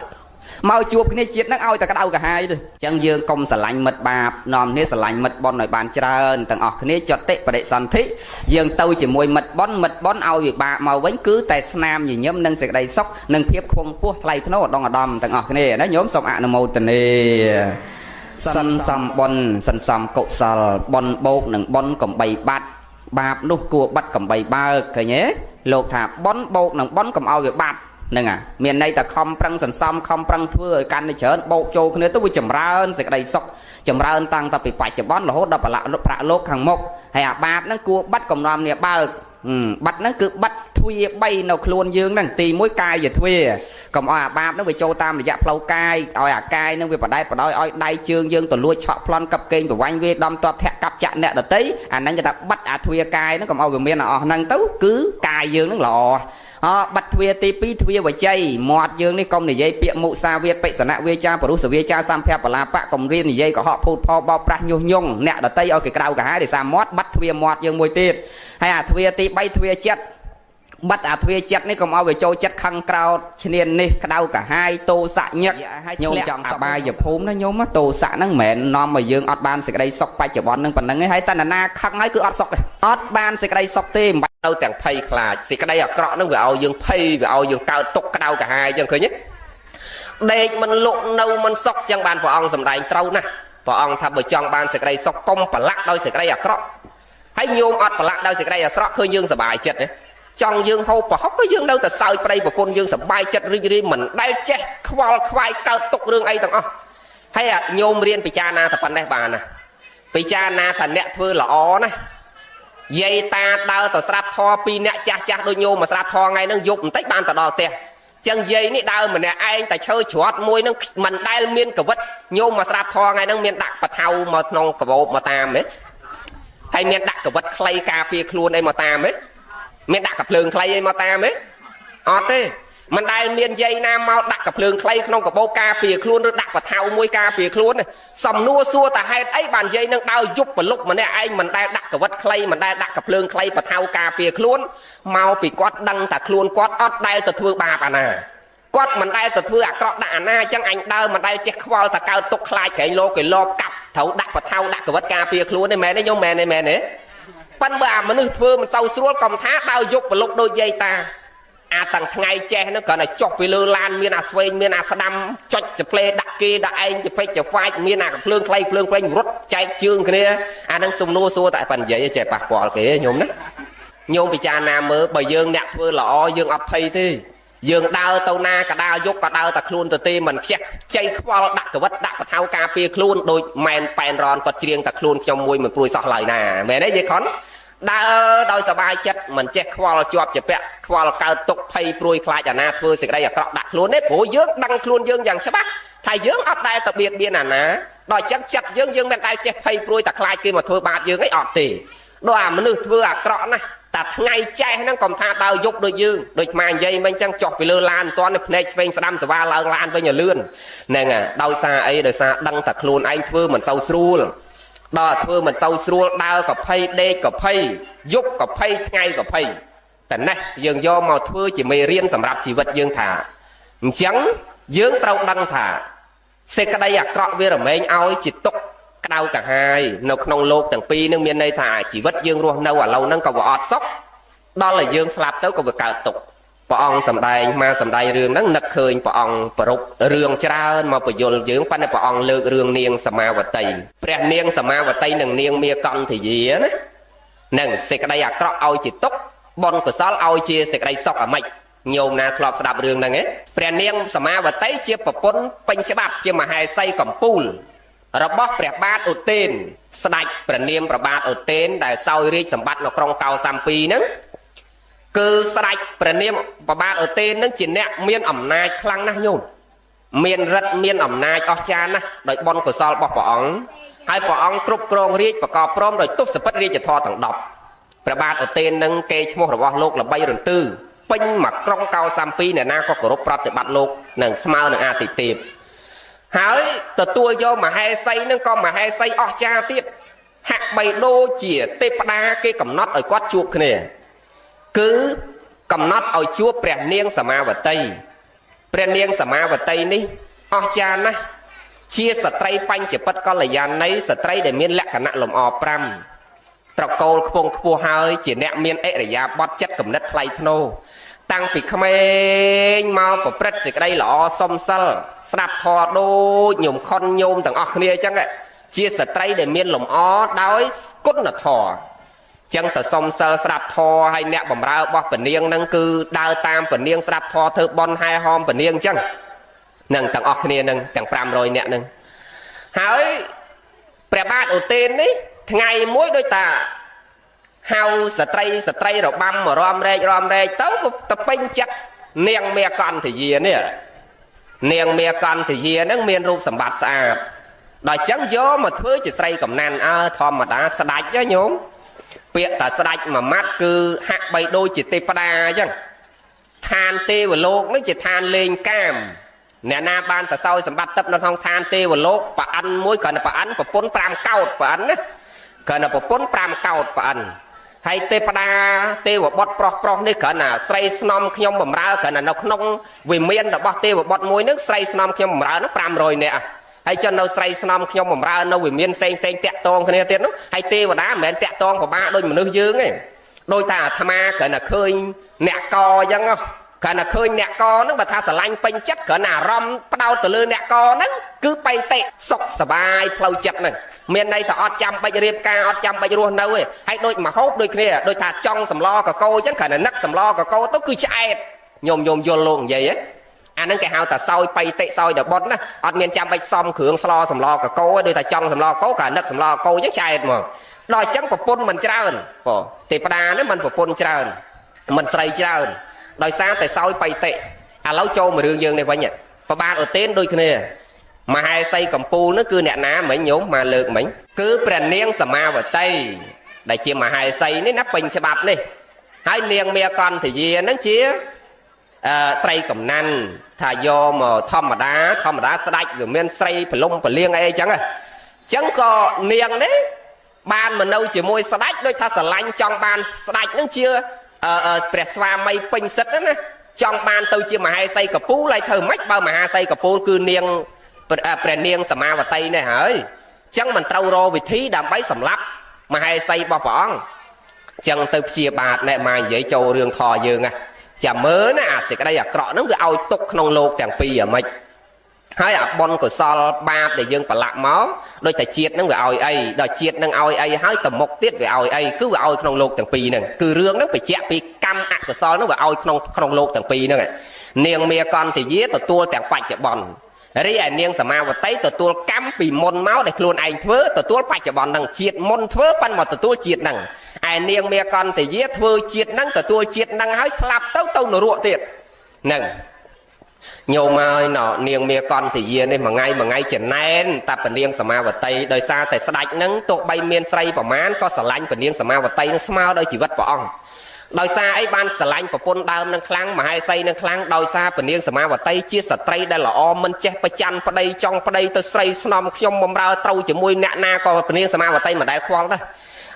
mau chuột cái chết nó ao ta cái đầu cả hai đi chẳng dương công sờ lạnh mật bạp nòm nế sờ lạnh mật bon nội bàn trơn tầng ọt nế chọt tệ và đệ sàn thích dương tâu chỉ mùi mật bón ao việc bà màu bánh cứ tại nam gì nhóm nâng sẽ đầy sóc nâng phiếp không pua thay nó ở đông ở đom tầng ọt nế nó nhóm xong nó màu tầng nế sân xăm cậu sờ bon bột nâng bon cầm bày bát bạp nút cua bắt cầm bày ba cái nhé lột thả bon bột nâng bon cầm ao việc bạp nâng miền này ta không prăng sần xăm không prăng thưa can để chở bộ châu kia tôi chầm ra ơn sẽ đầy sọc chầm ra ơn tăng ta bị phải chầm bón là hốt đập là lúc lốt hàng mốc hay bạp nó cua bắt cầm nom nè ba បាត់ហ្នឹងគឺបាត់ទ្វា3នៅខ្លួនយើងហ្នឹងទី1កាយជាទ្វាកុំឲ្យអាបាបហ្នឹងវាចូលតាមរយៈផ្លូវកាយឲ្យអាកាយហ្នឹងវាបដែតបដោយឲ្យដៃជើងយើងទៅលួចឆក់ប្លន់កັບកេងប្រវាញ់វាដំតបធាក់កាប់ចាក់អ្នកដតីអាហ្នឹងគេថាបាត់អាទ្វាកាយហ្នឹងកុំឲ្យវាមានអស់ហ្នឹងទៅគឺកាយយើងហ្នឹងល្អបាត់ទ្វាទី2ទ្វាវជ័យមាត់យើងនេះកុំនិយាយពាក្យមុសាវាបិសនៈវាចាបរុសវាចាសម្ភារបលាបៈកុំរៀននិយាយកុហកភូតផលបោកប្រាស់ញុះញង់អ្នកដតីឲ្យគេក្រៅកាហាយដោយសារមាត់បាត់ទ្វាមាត់យើងមួយទៀតហើយអាទ្វាទី3ទ្វាចិត្តបាត់អាទ្វាចិត្តនេះកុំឲ្យវាចូលចិត្តខឹងក្រោតឈ្នាននេះក្តៅកាហាយតោសៈញឹកញោមចង់អបាយភូមិណាញោមតោសៈហ្នឹងមិនមែននាំឲ្យយើងអត់បានសេចក្តីសុខបច្ចុប្បន្នហ្នឹងប៉ុណ្្នឹងឯងហើយតណ្ណាខឹងហើយគឺអត់សុខទេអត់បានសេចក្តីសុខទេមិនបាច់ទៅទាំងភ័យខ្លាចសេចក្តីអាក្រក់ហ្នឹងវាឲ្យយើងភ័យវាឲ្យយើងកើតទុក្ខក្តៅកាហាយអញ្ចឹងឃើញទេដេកមិនលក់នៅមិនសុខអញ្ចឹងបានព្រះអង្គសម្ដែងត្រូវណាស់ព្រះអង្គថាបើចង់បានសេចក្តីសុខកុំប្រឡាក់ដោយសេចក្តីអាក្រក់ហើយញោមអត់ប្រឡាក់ដោយសេចក្តីអាក្រក់ឃើញយើងសុបាយចិត្តទេចង់យើងហូបប្រហុកក៏យើងនៅតែសើចប្រៃប្រពន្ធយើងសប្បាយចិត្តរីករាយមិនដែលចេះខ្វល់ខ្វាយកើតទុករឿងអីទាំងអស់ហើយញោមរៀនពិចារណាតែប៉ុណ្ណេះបានណាពិចារណាថាអ្នកធ្វើល្អណាយាយតាដើរទៅស្រាប់ធរពីអ្នកចាស់ចាស់ដូចញោមមកស្រាប់ធរថ្ងៃហ្នឹងយប់បន្តិចបានទៅដល់ផ្ទះចឹងយាយនេះដើរម្នាក់ឯងតែឈើច្រត់មួយហ្នឹងមិនដែលមានកវិតញោមមកស្រាប់ធរថ្ងៃហ្នឹងមានដាក់បថៅមកក្នុងកបោបមកតាមទេហើយមានដាក់កវិតខ្លីការពារខ្លួនអីមកតាមទេមានដាក់កាភ្លើងខ្លីអីមកតាមទេអត់ទេមិនដែលមានយាយណាមកដាក់កាភ្លើងខ្លីក្នុងកបោការពារខ្លួនឬដាក់បថៅមួយការពារខ្លួនសំណួរសួរតាហេតុអីបានយាយនឹងដើរយប់ប្រលុកម្នាក់ឯងមិនដែលដាក់កវិតខ្លីមិនដែលដាក់កាភ្លើងខ្លីបថៅការពារខ្លួនមកពីគាត់ដឹងតែខ្លួនគាត់អត់ដែលទៅធ្វើបាបអាណាគាត់មិនដែលទៅធ្វើអាក្រក់ដាក់អាណាអញ្ចឹងអញដើរមិនដែលចេះខ្វល់តែកើតទុកខ្លាចក្រែងលោកគេលបកាប់ត្រូវដាក់បថៅដាក់កវិតការពារខ្លួនទេមែនទេញោមមែនទេមែនទេប៉ិនបើអាមនុស្សធ្វើមិនសូវស្រួលកុំថាដើរយប់ប្រលុកដូចយាយតាអាទាំងថ្ងៃចេះហ្នឹងគ្រាន់តែចុះពីលើឡានមានអាស្វែងមានអាស្ដាំចុចចផ្លេដាក់គេដាក់ឯងចពេចចហ្វាច់មានអាភ្លើងខ្លីភ្លើងពេញរត់ចែកជើងគ្នាអាហ្នឹងសំណួរសួរតែប៉ិននិយាយចេះប៉ះពាល់គេញោមណាញោមពិចារណាមើលបើយើងអ្នកធ្វើល្អយើងអត់ភ័យទេយើងដើរទៅណាក៏ដើរយកក៏ដើរតែខ្លួនទៅទេមិនខ្ជិះចៃខ្វល់ដាក់កវិតដាក់បថៅការពារខ្លួនដូចម៉ែនប៉ែនរនគាត់ច្រៀងតែខ្លួនខ្ញុំមួយមិនព្រួយសោះឡើយណាមែនទេយាយខុនដើរដោយសบายចិត្តមិនចេះខ្វល់ជាប់ជាពាក់ខ្វល់កើតទុកភ័យព្រួយខ្លាចអាណាធ្វើសេចក្តីអាក្រក់ដាក់ខ្លួនទេព្រោះយើងដឹងខ្លួនយើងយ៉ាងច្បាស់ថាយើងអត់ដែលទៅបៀតបៀនអាណាដល់ចិត្តចិត្តយើងមិនដែលចេះភ័យព្រួយតែខ្លាចគេមកធ្វើបាបយើងអីអត់ទេដល់អាមនុស្សធ្វើអាក្រក់ណាតែថ្ងៃចេះហ្នឹងកុំថាដើរយប់ដូចយើងដូចម៉ែនិយាយមិញអញ្ចឹងចុះពីលើឡានមិនទាន់ភ្នែកស្វែងស្ដាំសវ៉ាឡើងឡានវិញឲ្យលឿនហ្នឹងដោយសារអីដោយសារដឹងតែខ្លួនឯងធ្វើមិនសូវស្រួលដល់ធ្វើមិនសូវស្រួលដើរកភ័យដេកកភ័យយប់កភ័យថ្ងៃកភ័យតែនេះយើងយកមកធ្វើជាមេរៀនសម្រាប់ជីវិតយើងថាអញ្ចឹងយើងត្រូវដឹងថាសេចក្តីអាក្រក់វារមែងឲ្យជាទុក្ខក្តៅកាហាយនៅក្នុងលោកទាំងពីរនឹងមានន័យថាជីវិតយើងរស់នៅឥឡូវហ្នឹងក៏វាអត់សុខដល់តែយើងស្លាប់ទៅក៏វាកើតទុក្ខព្រះអង្គសម្ដែងមកសម្ដែងរឿងហ្នឹងនឹកឃើញព្រះអង្គប្រពរឿងច្រើនមកបញ្យលយើងប៉ុន្តែព្រះអង្គលើករឿងនាងសមាវតីព្រះនាងសមាវតីនិងនាងមាកន្ធិយាណានឹងសេចក្តីអាក្រក់ឲ្យជាទុក្ខបុណ្យកុសលឲ្យជាសេចក្តីសុខអាម៉េចញោមណាធ្លាប់ស្ដាប់រឿងហ្នឹងទេព្រះនាងសមាវតីជាប្រពន្ធពេញច្បាប់ជាមហេសីកម្ពូលរបស់ព្រះបាទឧទេនស្ដេចព្រះនាមព្រះបាទឧទេនដែលសោយរាជសម្បត្តិនៅក្រុងកោសាំពីហ្នឹងគឺស្ដេចព្រះនាមព្រះបាទឧទេននឹងជាអ្នកមានអំណាចខ្លាំងណាស់ញោមមានរិទ្ធមានអំណាចអស្ចារ្យណាស់ដោយបុណ្យកុសលរបស់ព្រះអង្គហើយព្រះអង្គគ្រប់គ្រងរាជប្រកបព្រមដោយទស្សពិតរាជធម៌ទាំង10ព្រះបាទឧទេននឹងគេឈ្មោះរបស់លោកល្បីរន្ទឺពេញមកក្រុងកោសាំពីអ្នកណាក៏គោរពប្រតិបត្តិលោកនឹងស្មើនឹងអាទិទេពហើយទទួលយកមហេសីនឹងក៏មហេសីអស្ចារ្យទៀតហាក់បីដូចជាទេពតាគេកំណត់ឲ្យគាត់ជួបគ្នាគឺកំណត់ឲ្យជួបព្រះនាងសមាវតីព្រះនាងសមាវតីនេះអស្ចារ្យណាស់ជាស្ត្រីបញ្ចពិតកល្យាណីស្ត្រីដែលមានលក្ខណៈលម្អ5ត្រកូលខ្ពង់ខ្ពស់ហើយជាអ្នកមានអរិយាបថចិត្តគំនិតថ្លៃថ្នូរតាំងពីក្មេងមកប្រព្រឹត្តសេចក្តីល្អសមសិលស្ដាប់ធម៌ដូចញោមខុនញោមទាំងអស់គ្នាអញ្ចឹងជាស្ត្រីដែលមានលម្អដោយគុណធម៌ចឹងទៅសុំសិលស្ដាប់ធម៌ហើយអ្នកបម្រើរបស់ពនាងហ្នឹងគឺដើរតាមពនាងស្ដាប់ធម៌ធ្វើបន់ហែហោមពនាងអញ្ចឹងនឹងទាំងអស់គ្នានឹងទាំង500នាក់ហ្នឹងហើយព្រះបាទឧទេននេះថ្ងៃមួយដូចតា hao sợi trai rồi băm mà rom rê tấu tập binh chặt niềng mẹ con thì gì nè niềng mẹ con thì gì nó miên rụp sầm bạt xa đòi trắng gió mà thứ chỉ xây cầm nan thòm mà đã sa đạch đó nhốn việc ta sa đạch mà mắt cứ hạ bay đôi chỉ tê pa chứ than tê và lô nó chỉ than lên cam nè na ban ta sau sầm bạt tập nó không than tê và lô bà ăn muối cần là bà ăn bà pôn pram cao bà ăn á cần là bà pôn pram cao bà ăn hay tê pa tê và bọt pro đây cần là xây snom nhom bầm ra cần là nó không vì miên là bọt tê và bọt muối nước xây snom nhom bầm ra nó pram rồi nè hay cho nó xây snom nhom bầm ra nó vì miên xây tẹt tông cái này tiền nó hay tê và đá mẹ tẹt tông của ba đôi mà nước dương ấy đôi ta tham ma cần là khơi nẹt co chăng không cần là khơi nẹt co nó mà tha sờ lanh pin chất cần là rom bắt đầu từ lư nẹt co nó cứ bay tệ sọc sờ bài phơi chặt này miền đây ta ọt chăm bay riệp ca ọt chăm bay ruộng đâu ấy hay đôi mà hốt đôi kia đôi ta trong sầm lo cả câu chắc cần là nắc sầm lo cả câu tôi cứ chạy nhôm vô luôn vậy á anh nó cái hao ta soi bay tệ soi được bón á ọt miền chăm bay xong khưởng lo sầm lo cả câu đôi ta trong sầm lo câu cả nắc sầm lo câu chắc chạy mà đòi trắng của pôn mình trơn thì pa nó mình của pôn trơn mình xây trơn đòi xa tại soi bay tệ lâu châu mà đường dương này vậy nhỉ và ba ở tên đôi kia mà hai xây cầm pu nó cứ nẹt ná mấy nhốn mà lược mấy cứ bèn nieng sầm ma vào tây đại chi mà hai xây nó nắp bình cho bạp đi hai nieng mẹ con thì gì nó chia xây cầm năn thà do mà thom mà đá sạch rồi men xây phải lông phải liêng ấy chẳng có nieng đấy ban mà nâu chỉ môi sạch đôi tha sờ lanh trong ban sạch nó chưa presva mây pin sứt đó nè trong ban tôi chia mà hai xây cầm pu lại thờ mách bao mà hai xây cầm pu cứ nieng nieng sầm ma vào tây này hỡi chẳng mình trâu rô vì thí đàm bấy sầm lấp mà hai xây bao bỏng chẳng từ chia bạt này mà dễ châu riêng thò dương chả mớ nè thì cái đây cọ nó cứ ao tục nông lô chẳng pi ở mấy hai bon của sol ba để dương phải lạ máu đôi tại chiết nó vừa ao ấy đòi chiết nó ao ấy hai tầm một tiết về ao ấy cứ vừa ao nông lô chẳng pi nè cứ riêng nó phải chẹt pi cam của sol nó vừa ao nông lô chẳng pi nè niềng mẹ con thì dễ tụi tua chẳng phải chợ bòn rí ảnh nieng sầm ma vào tây tụi tua cắm bị môn máu để luôn anh thưa tụi tua phải chợ bòn đằng chiết môn thưa pan mà tụi tua chiết đằng ảnh nieng mẹ con thì dễ thưa chiết đằng tụi tua chiết đằng hái slap tâu nổ ruộng tiệt nè nhiều mà nọ niềng mẹ con thì gì đây mà ngay chuyện nén ta phần niềng sầm ma vào tây đời xa tại sạch nắng tụ bay miên say vào mán có sờ lanh phần niềng sầm ma vào tây nó smao đây chỉ vật bỏ đời xa ấy ban sờ lanh và pôn đam nâng khlang mà hai say nâng khlang đời xa phần niềng sầm ma vào tây chia sẻ tây đây là o mình che pa chăn pa đây trong pa đây tôi say snom nhom bầm ra trâu chỉ môi nẹt na còn phần niềng sầm ma vào tây mà đại khoang đó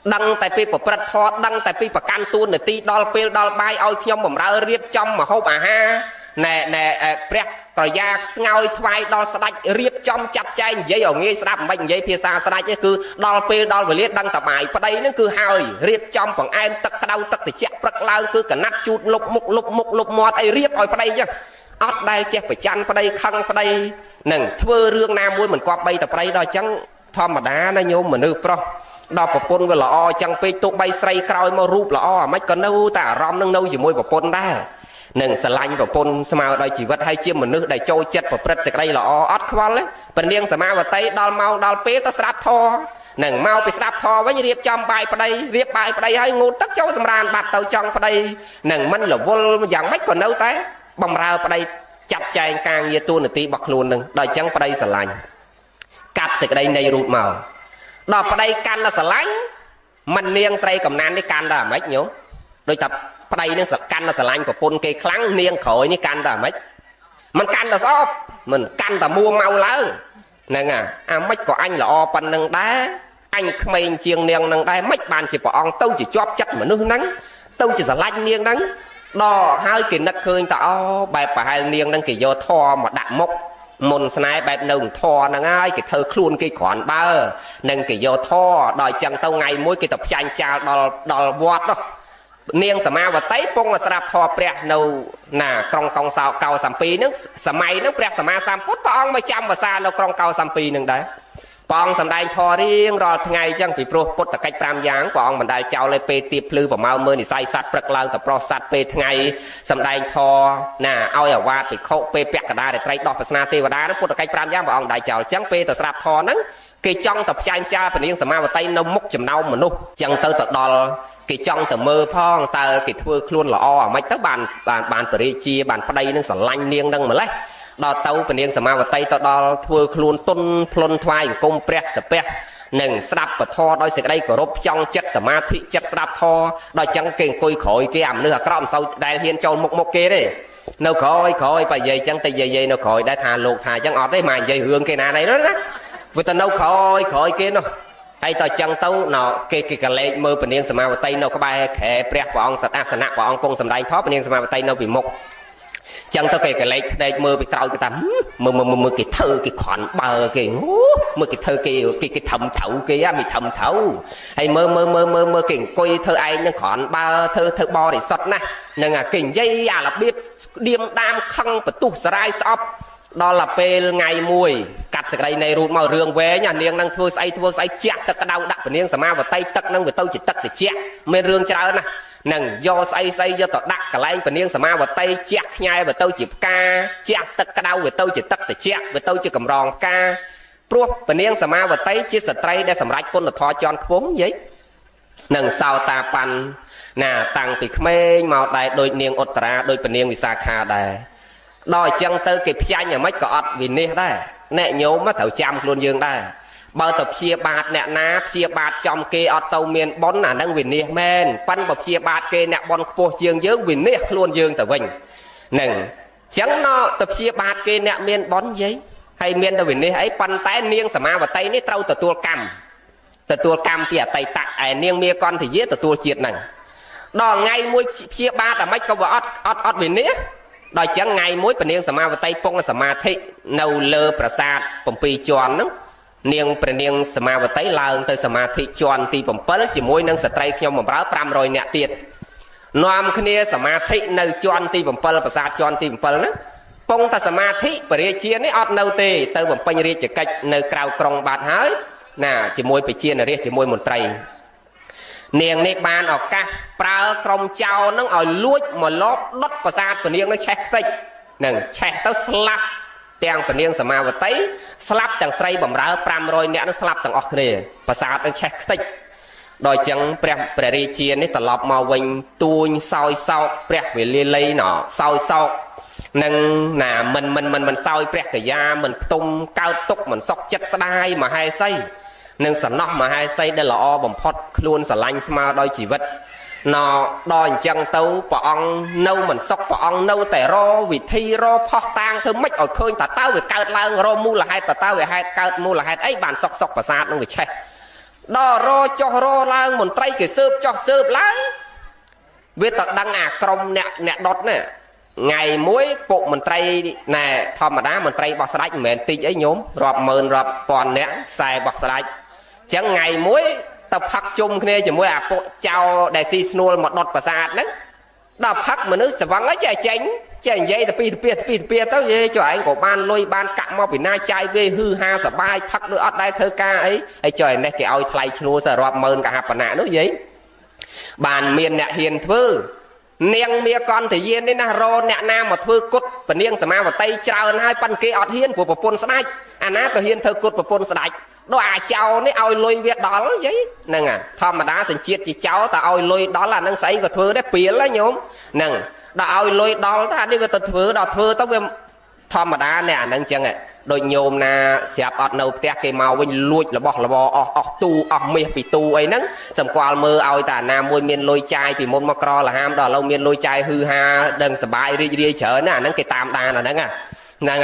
đăng tại pi của bật thọt đăng tại pi của can tuôn để ti đo pi đo bay ao nhom bầm ra riết trong mà hộp ha nè prẹt còi da ngôi thay đo sạch riệp trong chặt chay giấy ở nghe sạp bệnh giấy phía xa sạch cứ đo pe đo về liệt đăng tập bài và đây nó cứ hơi riệp trong bằng em tật đau tật thì chẹt bật lao cứ cả nát chút lục mọt ấy riệp ở đây chứ ót đây chẹt phải chăn vào đây khăn vào đây nằng thưa rương nam muối mình qua bay tập đây đo trắng thom mà đá nó nhôm mà nư pro đo bọc pôn với lọ chẳng pe tụ bay say còi mà rúp lọ mấy con nâu ta rom nâng nâu chỉ môi bọc pôn đá nâng sờ lanh và pôn smao đây chỉ vật hay chiêm một nước đại châu chất và prết cái đây là ót khoan đấy phần nieng sờ vào tây đal mau đal pé ta sạp thò nâng mau bị sạp thò với riệp trong bài vào đây riệp bài vào đây hay ngôn tất châu sầm ran bạt tàu trong vào đây nâng mình là vô dạng mấy còn đâu té bầm ra vào đây chặt chày càng như tuôn tí bọc luôn nâng đòi trắng vào đây sờ lanh cắt cái đây này rụt màu đò vào đây can là sờ lanh mình nieng tây cầm nan đi can là mấy nhổ đôi tập đây nó sập căn là sờ lanh của pôn cây kháng niên khởi như căn là mấy mình căn là sao mình căn là mua mau lớn nè mấy của anh là o pan nâng đá anh không chiêng niên nâng đá mấy bàn chỉ bỏ on tâu chỉ chóp chất mà nước nắng tâu chỉ sờ lanh niên nắng đò hai kỳ nấc khơi ta bài phải hai niên nâng kỳ do thò mà đạm mốc môn sài bài nồng thò nâng ai cái thơ khuôn cái khoản ba nâng kỳ do thò đòi chẳng tâu ngày mỗi cái tập tranh cha đò vót đó nieng sầm ma và tấy pong là sạp thò prẹt nâu nà trong công sao cao sàm pi nước sầm mày nước prẹt sầm ma sam phút pong mà chăm và xa nâu trong cao sàm pi nương đấy pong sầm đai thò riêng rồi ngày chẳng bị pro put tại cách pram giáng pong mình đai chào lên pe tiệp lư và mau mơ thì say sạt prẹt lao tập pro sạt pe ngày sầm đai thò nà ao ở qua bị khâu pe pẹt cả đa để trai đọt sna tê và đá nó put tại cách pram giáng pong đai chào chẳng pe tập sạp thò nắng គេចង់តែផ្សាយចាពនាងសមាវតីនៅមុខចំណោមមនុស្សចឹងទៅដល់គេចង់ទៅមើលផងតើគេធ្វើខ្លួនល្អអាម៉េចទៅបានបរិជាបានប្តីនឹងស្រឡាញ់នាងនឹងម្លេះដល់ទៅពនាងសមាវតីទៅដល់ធ្វើខ្លួនទុនភ្លុនថ្វាយអង្គមព្រះសពះនឹងស្ដាប់ពធដោយសេចក្តីគោរពចង់ចិត្តសមាធិចិត្តស្ដាប់ធម៌ដល់ចឹងគេអង្គុយក្រោយគេអាមនុស្សអាក្រក់មិនសូវដែលហ៊ានចូលមុខគេទេនៅក្រោយបើនិយាយចឹងតែនិយាយនៅក្រោយដែរថាលោកថាចឹងអត់ទេមកនិយាយរឿងគេណានេះណាវាទៅនៅក្រោយគេនោះហើយតើចឹងទៅណគេកលេចមើលពនាងសមាវតីនៅក្បែរក្រែព្រះព្រះអង្គសត្វអាសនៈព្រះអង្គគង់សម្ដែងធម៌ពនាងសមាវតីនៅពីមុខចឹងទៅគេកលេចភ្នែកមើលពីក្រោយគេថាមើលគេធ្វើគេខន់បើគេមើលគេធ្វើគេធំត្រូវគេមិនធំត្រូវហើយមើលគេអង្គុយធ្វើឯងនឹងខន់បើធ្វើបរិសុទ្ធណាស់នឹងគេនិយាយអារបៀបឌៀមដាមខឹងបន្ទុះសរាយស្អប់ដល់ពេលថ្ងៃមួយកាត់សេចក្តីនៃរូបមករឿងវែងនាងនឹងធ្វើស្អីជាក់ទឹកក្តៅដាក់ពនាងសមាវតីទឹកនឹងវាទៅជាទឹកត្រជាក់មានរឿងច្រើនណាស់នឹងយកស្អីយកទៅដាក់កន្លែងពនាងសមាវតីជះខ្ញែវាទៅជាផ្កាជះទឹកក្តៅវាទៅជាទឹកត្រជាក់វាទៅជាកម្រងផ្កាព្រោះពនាងសមាវតីជាស្ត្រីដែលសម្រេចគុណធម៌ជាន់ខ្ពស់និយាយនឹងសោតាបានណាតាំងពីក្មេងមកដែរដូចនាងឧត្តរាដូចពនាងវិសាខាដែរដល់អញ្ចឹងទៅគេផ្ចាញ់យ៉ាងម៉េចក៏អត់វិនិច្ឆ័យដែរអ្នកញោមត្រូវចាំខ្លួនយើងដែរបើទៅព្យាបាទអ្នកណាព្យាបាទចំគេអត់សូវមានបុណ្យអានឹងវិនិច្ឆ័យមែនប៉ិនបើព្យាបាទគេអ្នកបុណ្យខ្ពស់ជាងយើងវិនិច្ឆ័យខ្លួនយើងទៅវិញនឹងអញ្ចឹងណទៅព្យាបាទគេអ្នកមានបុណ្យយាយហើយមានតែវិនិច្ឆ័យអីប៉ុន្តែនាងសមាវតីនេះត្រូវទទួលកម្មពីអតីតឯនាងមាកន្ធយាទទួលជាតិហ្នឹងដល់ថ្ងៃមួយព្យាបាទអាម៉េចក៏វាអត់វិនិច្ឆ័យដល់ចឹងថ្ងៃមួយពនាងសមាវតីពងសមាធិនៅលើប្រាសាទ7ជាន់ហ្នឹងនាងព្រះនាងសមាវតីឡើងទៅសមាធិជាន់ទី7ជាមួយនឹងស្ត្រីខ្ញុំបម្រើ500នាក់ទៀតនាំគ្នាសមាធិនៅជាន់ទី7ប្រាសាទជាន់ទី7ហ្នឹងពងតែសមាធិបរិជានេះអត់នៅទេទៅបំពេញរាជកិច្ចនៅក្រៅក្រុងបាត់ហើយណាជាមួយប្រជានរាជជាមួយមន្ត្រីនាងនេះបានឱកាសប្រើក្រុមចៅនឹងឲ្យលួចមកលបដុតប្រាសាទពនាងនឹងឆេះខ្ទេចនឹងឆេះទៅស្លាប់ទាំងពនាងសមាវតីស្លាប់ទាំងស្រីបម្រើ500នាក់នឹងស្លាប់ទាំងអស់គ្នាប្រាសាទនឹងឆេះខ្ទេចដល់ចឹងព្រះរាជានេះត្រឡប់មកវិញទួញសោយសោកព្រះវេលាលីណសោយសោកនឹងណាមិនសោយព្រះកយាមិនផ្ទុំកើតទុកមិនសុខចិត្តស្ដាយមហេសីនឹងសំណោះមហេសីដែលល្អបំផុតខ្លួនស្រឡាញ់ស្មើដោយជីវិតដល់អញ្ចឹងទៅព្រះអង្គនៅមិនសុខព្រះអង្គនៅតែរវិធីរផោះតាងធ្វើម៉េចឲ្យឃើញតើវាកើតឡើងរមូលហេតុតើវាហេតុកើតមូលហេតុអីបានសុខប្រាសាទនឹងវាឆេះដល់រចុះរឡើងមន្ត្រីគេស៊ើបចុះស៊ើបឡើងវាទៅដឹងអាក្រុមអ្នកដុតណាថ្ងៃមួយពុកមន្ត្រីណែធម្មតាមន្ត្រីរបស់ស្ដេចមិនមែនតិចអីញោមរាប់ម៉ឺនរាប់ពាន់អ្នកខ្សែរបស់ស្ដេចអញ្ចឹងថ្ងៃមួយទៅផឹកជុំគ្នាជាមួយអាពុកចៅដែលស៊ីស្នួលមកដុតប្រាសាទហ្នឹងដល់ផឹកមនុស្សស្វឹងអីចេះនិយាយទៅពីទៅយេចុះឯងក៏បានលុយបានកាក់មកពីណាចាយវាហឺហាសបាយផឹកដូចអត់ដែរធ្វើការអីហើយចុះឯនេះគេឲ្យថ្លៃឈ្នួលសរាប់ម៉ឺនកហបណៈនោះយេបានមានអ្នកហ៊ានធ្វើនាងមាកន្ធយាននេះណារអ្នកណាមកធ្វើគុតពនាងសមាវតីច្រើនហើយប៉ិនគេអត់ហ៊ានព្រោះប្រពន្ធស្ដេចអាណាក៏ហ៊ានធ្វើគុតប្រពន្ធស្ដេចដល់អាចៅនេះឲ្យលុយវាដល់យីហ្នឹងធម្មតាសញ្ជាតិជាចៅតែឲ្យលុយដល់អានឹងស្អីក៏ធ្វើដែរពីលញោមហ្នឹងដល់ឲ្យលុយដល់តែនេះវាទៅធ្វើដល់ធ្វើទៅវាធម្មតានេះអានឹងចឹងដូចញោមណាស្រាប់អត់នៅផ្ទះគេមកវិញលួចរបស់របរអស់ទូអស់មាសពីទូអីហ្នឹងសម្គាល់មើលឲ្យតែណាមួយមានលុយចាយពីមុនមកក្រលហាមដល់ឥឡូវមានលុយចាយហឺហាដឹងសបាយរីករាយច្រើនណាអាហ្នឹងគេតាមដានអាហ្នឹងហ្នឹង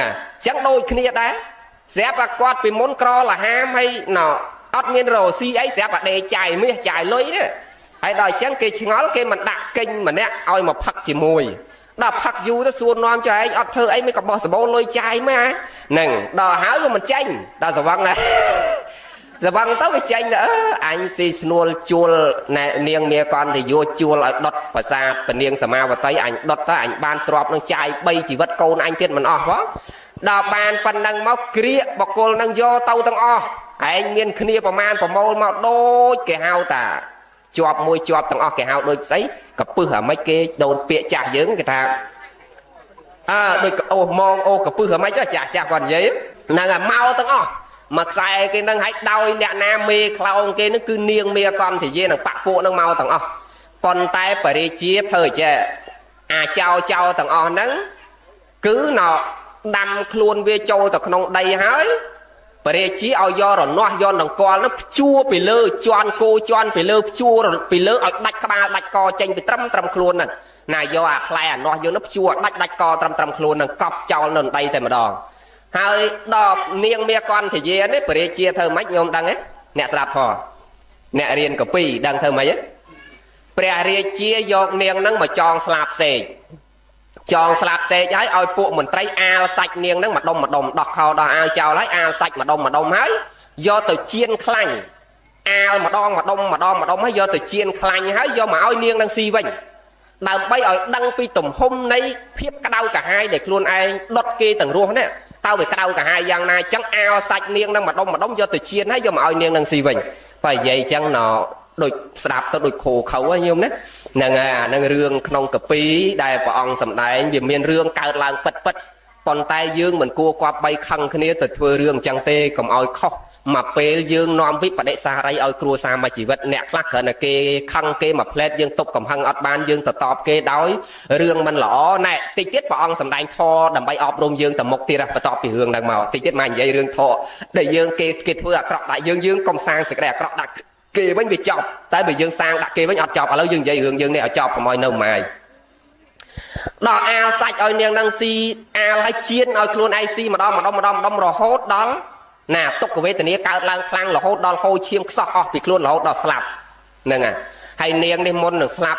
ចឹងដូចគ្នាដែរស្រាប់តែគាត់ពីមុនក្រលហាមហើយអត់មានរោស៊ីអីស្រាប់តែដេកចាយមាសចាយលុយទេហើយដល់អញ្ចឹងគេឆ្ងល់គេមិនដាក់កិញម្នាក់ឲ្យមកផឹកជាមួយដល់ផឹកយូរទៅសួរនាំចុះឯងអត់ធ្វើអីមិនក៏បោះសបោលុយចាយមកហ្នឹងដល់ហើយវាមិនចេញដល់ស្វឹងណាស្វឹងទៅវាចេញអញស៊ីស្នួលជួលនាងមាកន្ធយោជួលឲ្យដុតប្រាសាទពនាងសមាវតីអញដុតទៅអញបានទ្របនឹងចាយ3ជីវិតកូនអញទៀតមិនអស់ផងដល់បានប៉ុណ្ណឹងមកក្រៀកបកគលនឹងយកទៅទាំងអស់ឯងមានគ្នាប្រមាណប្រមូលមកដូចគេហៅតាជាប់មួយជាប់ទាំងអស់គេហៅដូចស្អីកពឹសអាម៉េចគេដូនពាក្យចាស់យើងគេថាដូចអូសមងអូសកពឹសអាម៉េចចាស់គាត់និយាយហ្នឹងមកទាំងអស់ mà sai cái nâng hãy đau nè nam mê khlau cái nó cứ niêng mê con thì dê nó bạc bộ nó mau thằng con tay phải đi chia thời trẻ chào thằng nắng cứ nó đâm luôn về châu tao không đầy hái bởi vì chỉ ao do rồi nó do thằng con nó chua bị lơ choan cô choan bị lơ chua rồi bị lơ ở đạch ba đạch co tranh bị trâm luôn nè này do play nó do nó chua đạch co trâm luôn nè cọp châu nền đây thì mà đòn hai đò niêng mẹ con thì dễ đấy bởi vì chia thơ mấy nhôm đăng ấy nè sạp hò nè riêng cà pi đăng thơ mấy ấy bởi vì chia do niêng nắng mà tròn sạp xề tròn sạp xề trái oi phụ mình trai ao sạch niêng nắng mà đông đọt khâu đò ao chào lấy ao sạch mà đông hái do từ chiên khanh ao mà đông hái do từ chiên khanh hái do mà oi niêng đang si vinh đào bay ở đăng pi tùm hôm nay phiếp cả đau cả hai để luôn ai đốt kia tầng ruộng đấy tao bị đau cả hai giang này chẳng ao sạch niêng đang mà đông do từ chiên hái do mà oi niêng đang si vinh phải vậy chẳng nó đôi sạp tới đôi khổ khẩu ấy nhung đấy nàng rương không cà pí đại bà ông sầm đại vì miền rương cao lang bật còn tay dương mình cua qua bay khăng cái này từ vừa rương chẳng tê còn oi khóc mà pê dương nom vít và đệ xa đây oi cua xa mà chỉ vật nẹt lắc là kê khăng kê mà plét dương tục cầm hăng ọt ban dương tập tọp kê đói rương mình lỏ này tí tiết bà ông sầm đại thò đầm bay ọp rôm dương tầm mục tì ra và tọp thì hương đang màu tí tiết mà vậy rương thọ để dương kê vừa cọp đại dương công sang sẽ đẹp cọp đại kê bánh bị chọc tại vì dương sang đặt kê bánh ọt chọc ở lâu dương dây dương này ở chọc mọi nơi mài đò ao sạch oi niêng năng si ao hay chiên oi luôn ai si mà đom rồi hốt đó nè tục của vế từนี้cao lang khang là hốt đó hôi chiêm sọc vì luôn là hốt đó slap nè hay niêng đi môn được slap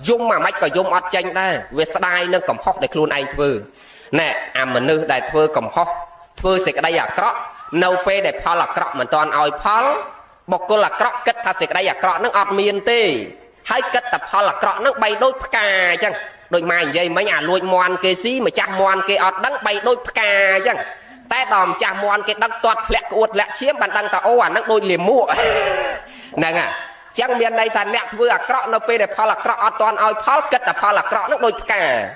dung mà mách có dung ọt chanh đây về sai nâng cầm hóc để luôn anh thưa nè mà nữ đại thưa cầm hóc thưa sẽ cái đây à cọ nâu pe để phao là cọ mình toàn oi phao bọc cô là cọ kết tha sẽ cái đây à cọ nó ọt miên tê hay kết tập phao là cọ nó bay đôi cà chăng đôi mai dây mấy nhà lùi moan kê xí mà cha moan kê ọt đắng bay đôi cà chăng té đòm cha moan kê đắng toát lẹt uột lẹt chiếm bàn đăng ta ô nó đôi liềm mua nè chẳng miền đây ta nẹt vừa cọ nó pe để phao là cọ ọt toàn oi phao kết tập phao là cọ nó đôi cà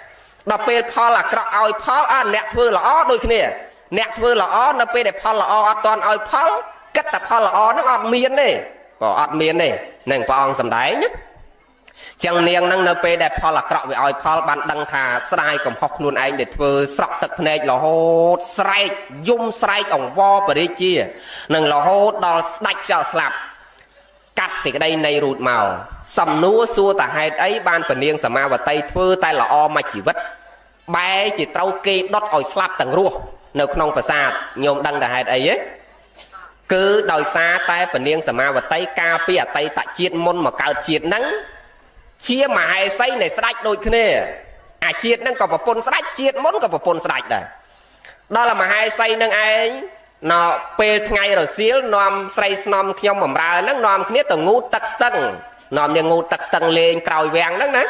đò pe phao là cọ oi phao nẹt vừa là ó đôi kia nẹt vừa là ó nó pe để phao là ó toàn oi phao kết tập phao là ó nó ọt miên đây có ọt miên đây nè phong sầm đáy nhá chẳng niêng năng nợ pe đẹp phao là cọ về oi phao bạn đăng thà sai cầm học luôn anh để vừa sọc tật này là hốt sai dung sai ổng vo và đi chia nâng là hốt đo đạch cho slap cắt xì cái đây này rụt màu sầm núa xua ta hai ấy ban phần niêng sầm ma và tay thưa tay là o mà chỉ vất bé chỉ trâu kê đốt oi slap tầng rùa nợ không phải xa nhôm đăng ta hai ấy cứ đòi xa tay phần niêng sầm ma và tay ca pi à tay tại chiết môn mà cao chiết nắng chia mà hai xây này sạch đôi kia chiết nâng có một pôn sạch chiết món có một pôn sạch đây đó là mà hai xây nâng ai nó pe ngay rồi xíu nom xây nom khi mà ra nâng nom kia từ ngu tắc tầng nom như ngu tắc tầng lên cào vàng nâng nè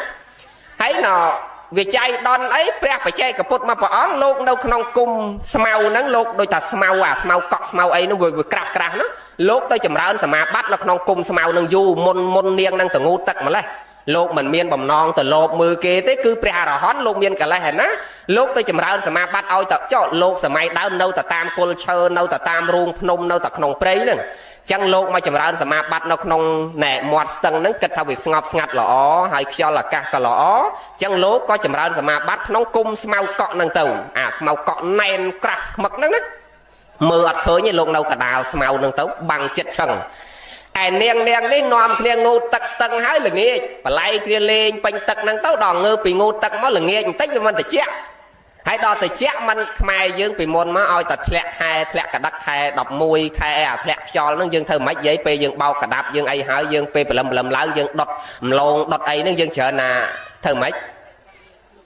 thấy nó vì chay đòn ấy phải chay cả phút mà bỏ lột đâu không cung smau nắng lột đôi ta smau cọt smau ấy nó vừa crack nó lột tới chầm ra mà bắt nó không cung smau nâng du môn niêng nâng từ ngu tắc mà lấy lột mình miên bầm non từ lột mưa kia tới cứ pra rồi hón lột miên cả lại hả nó lột tới chầm ra mà bắt oi tập cho lột sờ mai đau nâu ta tam culture nâu ta tam ruộng nông nâu ta không prey nữa chẳng lột mà chầm ra mà bắt nó không nè mọt tầng nâng kịch thao vì ngọc ngặt lỏ hay cho là cả cả lỏ chẳng lột có chầm ra mà bắt nó cung mau cọ nâng tàu màu cọ nen crack mực nâng mưa ắt khơi như lột nâu cả đào mau nâng tàu bằng chất sừng niêng đấy nom kia ngô tắc tầng hái là nghe và lại kia lên bánh tắc năng tao đòn ngơ bị ngô tắc nó là nghe tách mình tự chết hay đo tự chết mình mai dương bị môn má oi tật lẹt cả đất hai đập môi khai lẹt cho nó dương thơ mấy giấy pe dương bao cả đạp dương ai hái dương pe lầm láo dương đọt lông đọt ấy nó dương chờ là thơ mấy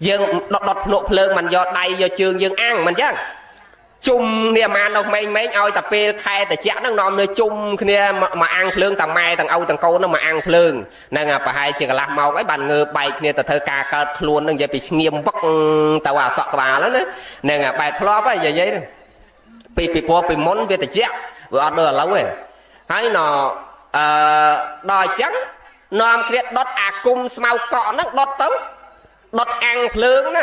dương đọt nụ phơi mình do đây do trường dương ăn mình chứ chung nè mà đâu mấy oi tập pe khai tập chả nó nòm nơi chung nè mà ăn phượng tầng mai tầng âu tầng câu nó mà ăn phượng nên bà hai chỉ là màu cái bàn ngơ bài nè tập thơ ca cợt luôn nó vậy bị nghiêm vắt tàu sọt bà đó nên bài thlo vậy vậy bị món về tập chả vừa order lâu rồi hay nó đòi trắng nòm kia đốt cung mau cọ nó đốt ăn phượng nè